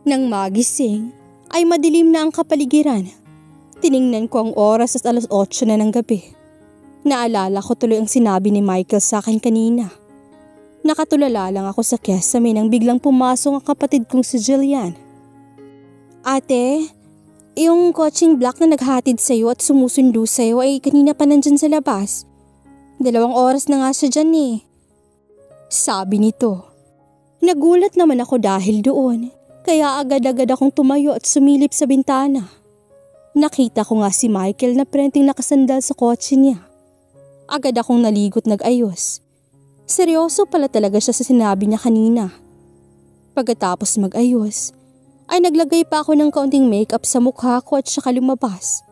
Nang magising, ay madilim na ang kapaligiran. Tiningnan ko ang oras at 8:00 na ng gabi. Naalala ko tuloy ang sinabi ni Michael sa akin kanina. Nakatulala lang ako sa kesame nang biglang pumasok ang kapatid kong si Jillian. Ate, yung coaching black na naghatid sa'yo at sumusundo sa'yo ay kanina pa nandyan sa labas. 2 oras na nga siya dyan eh. Sabi nito. Nagulat naman ako dahil doon, kaya agad-agad akong tumayo at sumilip sa bintana. Nakita ko nga si Michael na prenting nakasandal sa kotse niya. Agad akong naligot nag-ayos. Seryoso pala talaga siya sa sinabi niya kanina. Pagkatapos mag-ayos, ay naglagay pa ako ng kaunting makeup sa mukha ko at saka lumabas.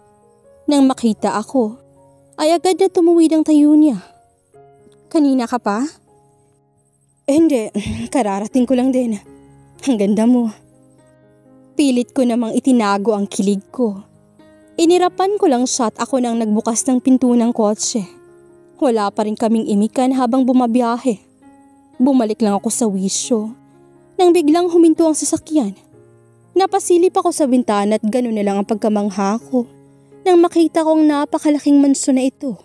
Nang makita ako, ay agad na tumuwid ang tayo niya. Kanina ka pa? Hindi, kararating ko lang din. Ang ganda mo. Pilit ko namang itinago ang kilig ko. Inirapan ko lang siya at ako nang nagbukas ng pinto ng kotse. Wala pa rin kaming imikan habang bumabiyahe. Bumalik lang ako sa wisyo. Nang biglang huminto ang sasakyan. Napasilip ako sa bintana at gano'n na lang ang pagkamangha ko nang makita kong napakalaking mansyon na ito.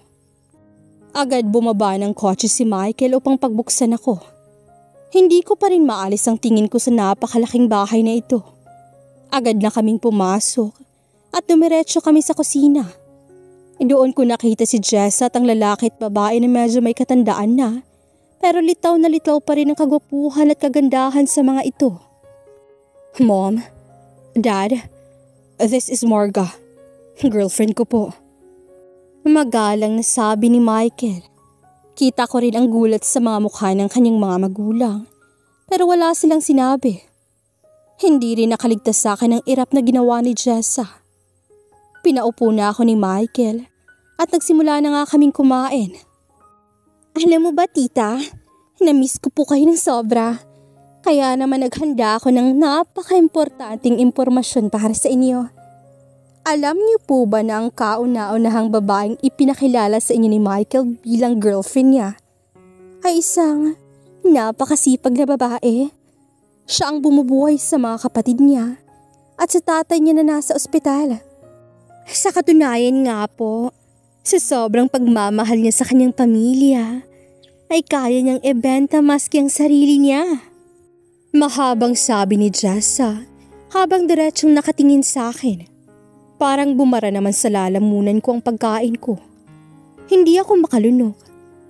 Agad bumaba ng kotse si Michael upang pagbuksan ako. Hindi ko pa rin maalis ang tingin ko sa napakalaking bahay na ito. Agad na kaming pumasok at dumiretso kami sa kusina. Doon ko nakita si Jessa at ang lalaki at babae na medyo may katandaan na, pero litaw na litaw pa rin ang kagwapuhan at kagandahan sa mga ito. Mom, Dad, this is Marga. Girlfriend ko po. Magalang na sabi ni Michael. Kita ko rin ang gulat sa mga mukha ng kanyang mga magulang, pero wala silang sinabi. Hindi rin nakaligtas sa akin ang irap na ginawa ni Jessa. Pinaupo na ako ni Michael at nagsimula na nga kaming kumain. Alam mo ba, tita, na-miss ko po kayo ng sobra. Kaya naman naghanda ako ng napaka-importanting impormasyon para sa inyo. Alam niyo po ba na ang kauna-unahang babaeng ipinakilala sa inyo ni Michael bilang girlfriend niya ay isang napakasipag na babae? Siya ang bumubuhay sa mga kapatid niya at sa tatay niya na nasa ospital. Sa katunayan nga po, sa sobrang pagmamahal niya sa kanyang pamilya, ay kaya niyang ibenta maski ang sarili niya. Mahabang sabi ni Jessa habang diretsong nakatingin sa akin. Parang bumara naman sa lalamunan ko ang pagkain ko. Hindi ako makalunok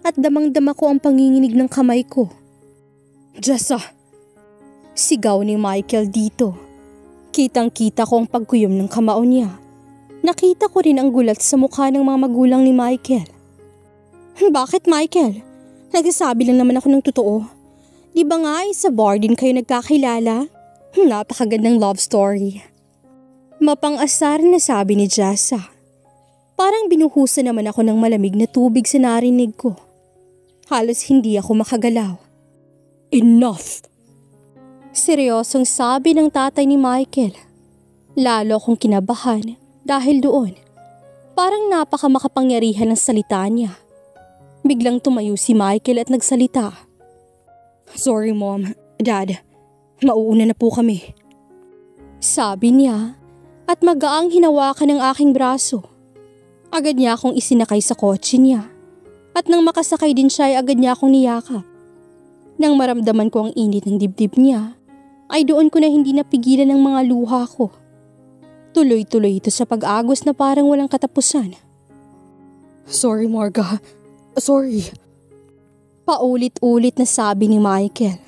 at damang-dama ko ang panginginig ng kamay ko. Jessa! Sigaw ni Michael dito. Kitang-kita ko ang pagkuyom ng kamao niya. Nakita ko rin ang gulat sa mukha ng mga magulang ni Michael. Bakit, Michael? Nagsasabi lang naman ako ng totoo. Di ba nga sa bar din kayo nagkakilala? Napakagandang love story. Mapang-asar na sabi ni Jessa. Parang binuhusan naman ako ng malamig na tubig sa narinig ko. Halos hindi ako makagalaw. Enough! Seryosong sabi ng tatay ni Michael. Lalo akong kinabahan dahil doon. Parang napakamakapangyarihan ng salita niya. Biglang tumayo si Michael at nagsalita. Sorry Mom, Dad, mauuna na po kami. Sabi niya at magaang hinawakan ng aking braso. Agad niya akong isinakay sa kotse niya at nang makasakay din siya ay agad niya akong niyakap. Nang maramdaman ko ang init ng dibdib niya, ay doon ko na hindi napigilan ang mga luha ko. Tuloy-tuloy ito sa pag-agos na parang walang katapusan. Sorry Marga, sorry. Paulit-ulit na sabi ni Michael.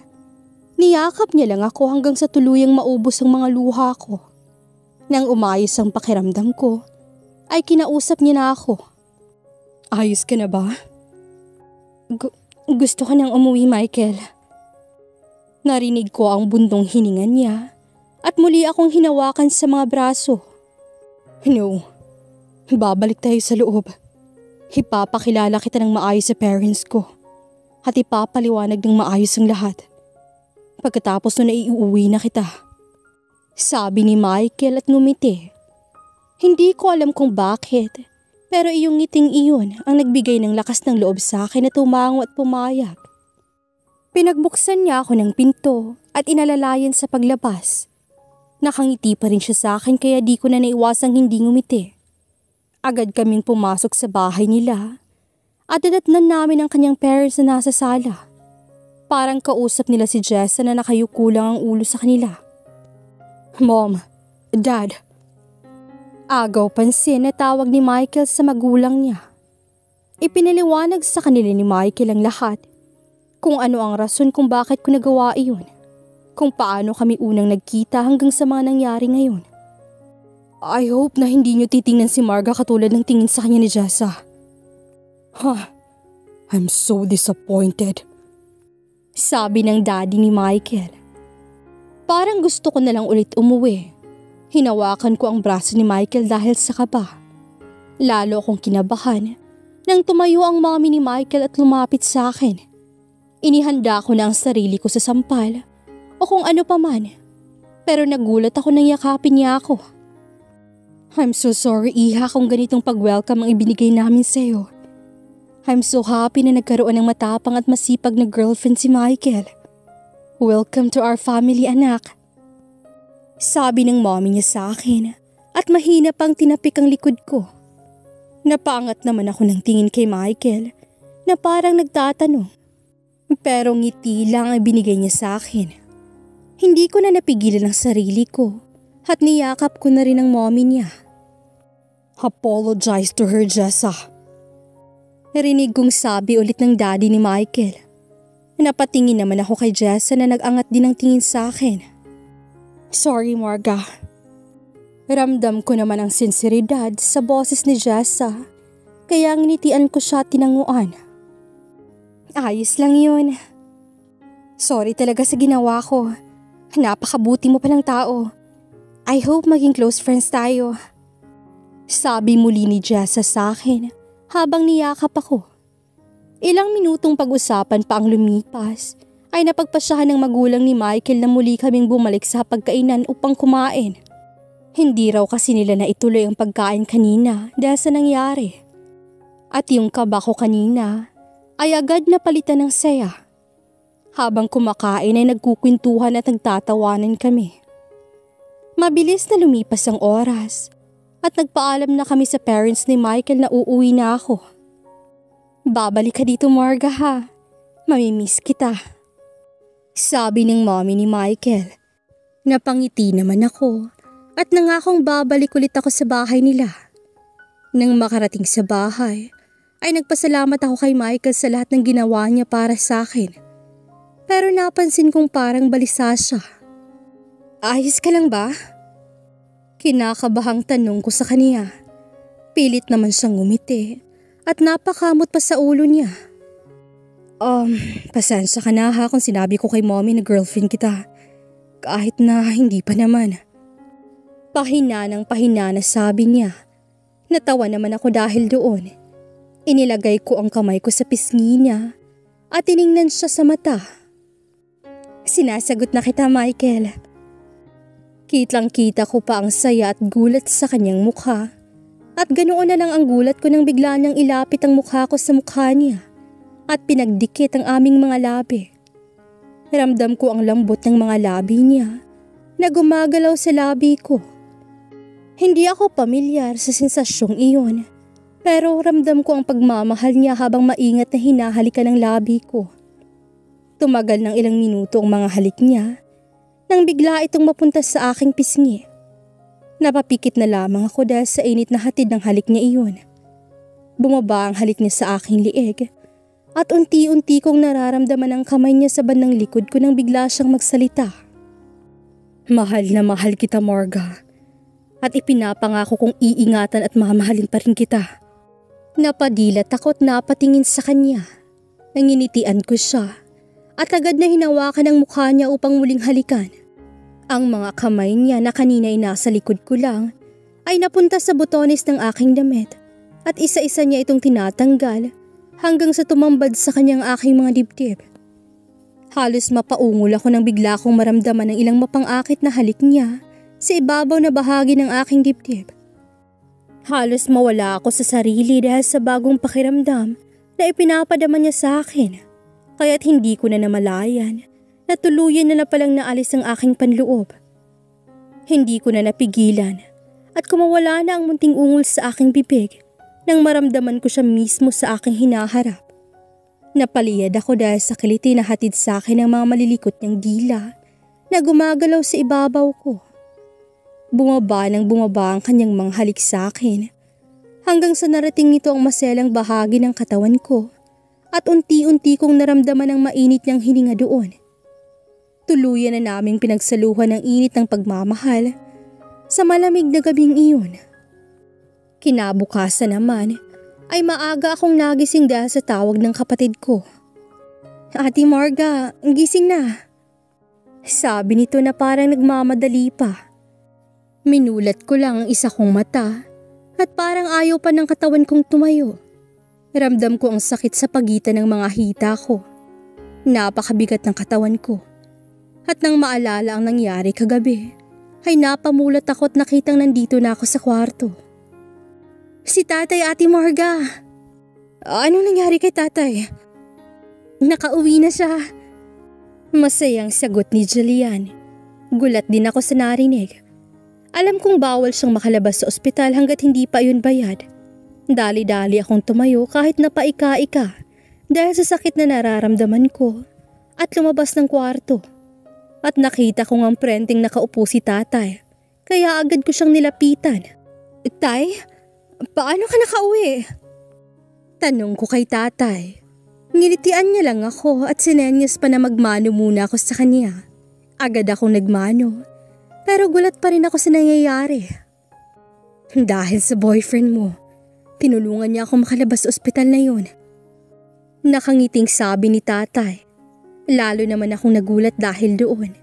Niyakap niya lang ako hanggang sa tuluyang maubos ang mga luha ko. Nang umayos ang pakiramdam ko, ay kinausap niya na ako. Ayos ka na ba? Gusto ka nang umuwi, Michael. Narinig ko ang bundong hininga niya at muli akong hinawakan sa mga braso. No, babalik tayo sa loob. Ipapakilala kita ng maayos sa parents ko at ipapaliwanag ng maayos ang lahat. Pagkatapos nun ay iuwi na kita. Sabi ni Michael at ngumiti. Hindi ko alam kung bakit, pero iyong ngiting iyon ang nagbigay ng lakas ng loob sa akin na tumango at pumayag. Pinagbuksan niya ako ng pinto at inalalayan sa paglabas. Nakangiti pa rin siya sa akin kaya di ko na naiwasang hindi ngumiti. Agad kaming pumasok sa bahay nila at dadatnan namin ang kanyang parents na nasa sala. Parang kausap nila si Jessa na nakayuko lang ang ulo sa kanila. Mom, Dad. Agaw pansin na tawag ni Michael sa magulang niya. Ipinaliwanag sa kanila ni Michael ang lahat. Kung ano ang rason kung bakit ko nagawa iyon. Kung paano kami unang nagkita hanggang sa mga nangyari ngayon. I hope na hindi niyo titingnan si Marga katulad ng tingin sa kanya ni Jessa. I'm so disappointed. Sabi ng daddy ni Michael. Parang gusto ko na lang ulit umuwi. Hinawakan ko ang braso ni Michael dahil sa kaba. Lalo akong kinabahan nang tumayo ang mommy ni Michael at lumapit sa akin. Inihanda ko na ang sarili ko sa sampal o kung ano pa man. Pero nagulat ako nang yakapin niya ako. I'm so sorry Iha kung ganitong pag-welcome ang ibinigay namin sa'yo. I'm so happy na nagkaroon ng matapang at masipag na girlfriend si Michael. Welcome to our family, anak. Sabi ng mommy niya sa akin at mahina pang tinapik ang likod ko. Napaangat naman ako ng tingin kay Michael na parang nagtatanong. Pero ngiti lang ay binigay niya sa akin. Hindi ko na napigilan ang sarili ko at niyakap ko na rin ang mommy niya. Apologize to her, Jessa. Narinig kong sabi ulit ng daddy ni Michael. Napatingin naman ako kay Jessa na nag-angat din ng tingin sa akin. Sorry, Marga. Ramdam ko naman ang sinseridad sa boses ni Jessa, kaya nginitian ko siya tinanguan. Ayos lang yun. Sorry talaga sa ginawa ko. Napakabuti mo palang tao. I hope maging close friends tayo. Sabi muli ni Jessa sa akin habang niyakap ako. Ilang minutong pag-usapan pa ang lumipas ay napagpasyahan ng magulang ni Michael na muli kaming bumalik sa pagkainan upang kumain. Hindi raw kasi nila na ituloy ang pagkain kanina dahil sa nangyari. At yung kaba ko kanina ay agad na palitan ng saya. Habang kumakain ay nagkukwentuhan at nagtatawanan kami. Mabilis na lumipas ang oras at nagpaalam na kami sa parents ni Michael na uuwi na ako. Babalik ka dito, Marga, ha? Mamimiss kita. Sabi ng mommy ni Michael. Napangiti naman ako at nangakong babalik ulit ako sa bahay nila. Nang makarating sa bahay, ay nagpasalamat ako kay Michael sa lahat ng ginawa niya para sa akin. Pero napansin kong parang balisa siya. Ayos ka lang ba? Kinakabahang tanong ko sa kanya. Pilit naman siyang ngumiti at napakamot pa sa ulo niya. Pasensya ka na ha kung sinabi ko kay mommy na girlfriend kita. Kahit na hindi pa naman. Pahina ng pahina na sabi niya. Natawa naman ako dahil doon. Inilagay ko ang kamay ko sa pisngi niya at tiningnan siya sa mata. Sinasagot na kita, Michael. Kitlang-kita ko pa ang saya at gulat sa kanyang mukha. At ganoon na lang ang gulat ko nang bigla niyang ilapit ang mukha ko sa mukha niya at pinagdikit ang aming mga labi. Ramdam ko ang lambot ng mga labi niya na gumagalaw sa labi ko. Hindi ako pamilyar sa sensasyong iyon, pero ramdam ko ang pagmamahal niya habang maingat na hinahalikan ng labi ko. Tumagal ng ilang minuto ang mga halik niya nang bigla itong mapunta sa aking pisngi. Napapikit na lamang ako dahil sa init na hatid ng halik niya iyon. Bumaba ang halik niya sa aking liig at unti-unti kong nararamdaman ang kamay niya sa bandang likod ko nang bigla siyang magsalita. Mahal na mahal kita, Marga. At ipinapangako kong iingatan at mamahalin pa rin kita. Napadilat ako at napatingin sa kanya. Nanginitian ko siya at agad na hinawakan ang mukha niya upang muling halikan. Ang mga kamay niya na kanina ay nasa likod ko lang ay napunta sa butones ng aking damit at isa-isa niya itong tinatanggal hanggang sa tumambad sa kanyang aking mga dibdib. Halos mapaungol ako nang bigla kong maramdaman ng ilang mapang-akit na halik niya sa ibabaw na bahagi ng aking dibdib. Halos mawala ako sa sarili dahil sa bagong pakiramdam na ipinapadama niya sa akin, kaya't hindi ko na namalayan na tuluyan na palang naalis ang aking panloob. Hindi ko na napigilan at kumawala na ang munting ungol sa aking bibig nang maramdaman ko siya mismo sa aking hinaharap. Napaliyad ako dahil sa kiliti na hatid sa akin ng mga malilikot niyang dila na gumagalaw sa ibabaw ko. Bumaba ng bumaba ang kanyang mga halik sa akin hanggang sa narating nito ang maselang bahagi ng katawan ko at unti-unti kong naramdaman ang mainit niyang hininga doon. Tuluyan na naming pinagsaluhan ng init ng pagmamahal sa malamig na gabing iyon. Kinabukasan naman ay maaga akong nagising dahil sa tawag ng kapatid ko. Ate Marga, gising na. Sabi nito na parang nagmamadali pa. Minulat ko lang ang isa kong mata at parang ayaw pa ng katawan kong tumayo. Ramdam ko ang sakit sa pagitan ng mga hita ko. Napakabigat ng katawan ko. At nang maalala ang nangyari kagabi, ay napamulat ako at nakitang nandito na ako sa kwarto. Si Tatay, Ate Marga. Anong nangyari kay Tatay? Nakauwi na siya. Masayang sagot ni Julian. Gulat din ako sa narinig. Alam kong bawal siyang makalabas sa ospital hanggat hindi pa yun bayad. Dali-dali akong tumayo kahit napaika-ika dahil sa sakit na nararamdaman ko at lumabas ng kwarto. At nakita ko ngang prenting nakaupo si Tatay, kaya agad ko siyang nilapitan. Tay, paano ka nakauwi? Tanong ko kay Tatay. Ngilitian niya lang ako at sinenyas pa na magmano muna ako sa kanya. Agad akong nagmano, pero gulat pa rin ako sa nangyayari. Dahil sa boyfriend mo, tinulungan niya ako makalabas sa ospital na yun. Nakangiting sabi ni Tatay. Lalo naman akong nagulat dahil doon.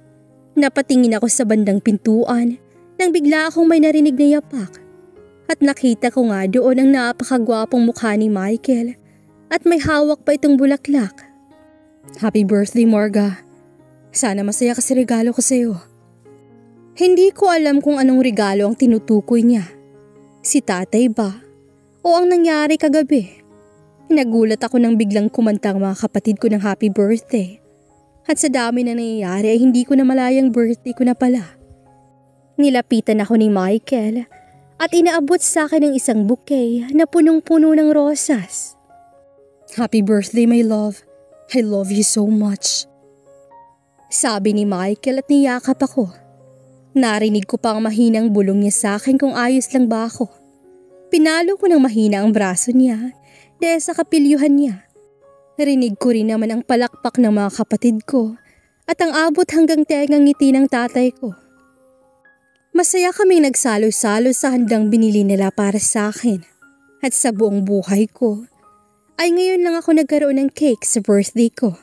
Napatingin ako sa bandang pintuan nang bigla akong may narinig na yapak. At nakita ko nga doon ang napakagwapong mukha ni Michael at may hawak pa itong bulaklak. Happy birthday, Marga. Sana masaya ka sa regalo ko sa'yo. Hindi ko alam kung anong regalo ang tinutukoy niya. Si Tatay ba? O ang nangyari kagabi? Nagulat ako nang biglang kumanta ang mga kapatid ko ng happy birthday. At sa dami na nangyayari ay hindi ko na malayang birthday ko na pala. Nilapitan ako ni Michael at inaabot sa akin ng isang bouquet na punong-puno ng rosas. Happy birthday, my love. I love you so much. Sabi ni Michael at niyakap ako. Narinig ko pa ang mahinang bulong niya sa akin kung ayos lang ba ako. Pinalo ko ng mahina ang braso niya dahil sa kapilyuhan niya. Narinig ko rin naman ang palakpak ng mga kapatid ko at ang abot hanggang tengang ngiti ng tatay ko. Masaya kaming nagsalo-salo sa handang binili nila para sa akin. At sa buong buhay ko, ay ngayon lang ako nagkaroon ng cake sa birthday ko.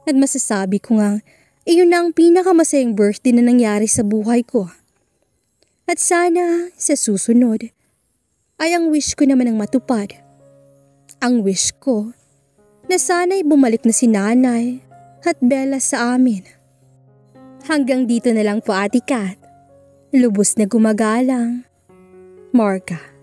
At masasabi ko nga, iyon na ang pinakamasayang birthday na nangyari sa buhay ko. At sana sa susunod, ay ang wish ko naman ang matupad. Ang wish ko na sana'y bumalik na si Nanay at Bella sa amin. Hanggang dito na lang po, Ate Kat. Lubos na gumagalang, Marga.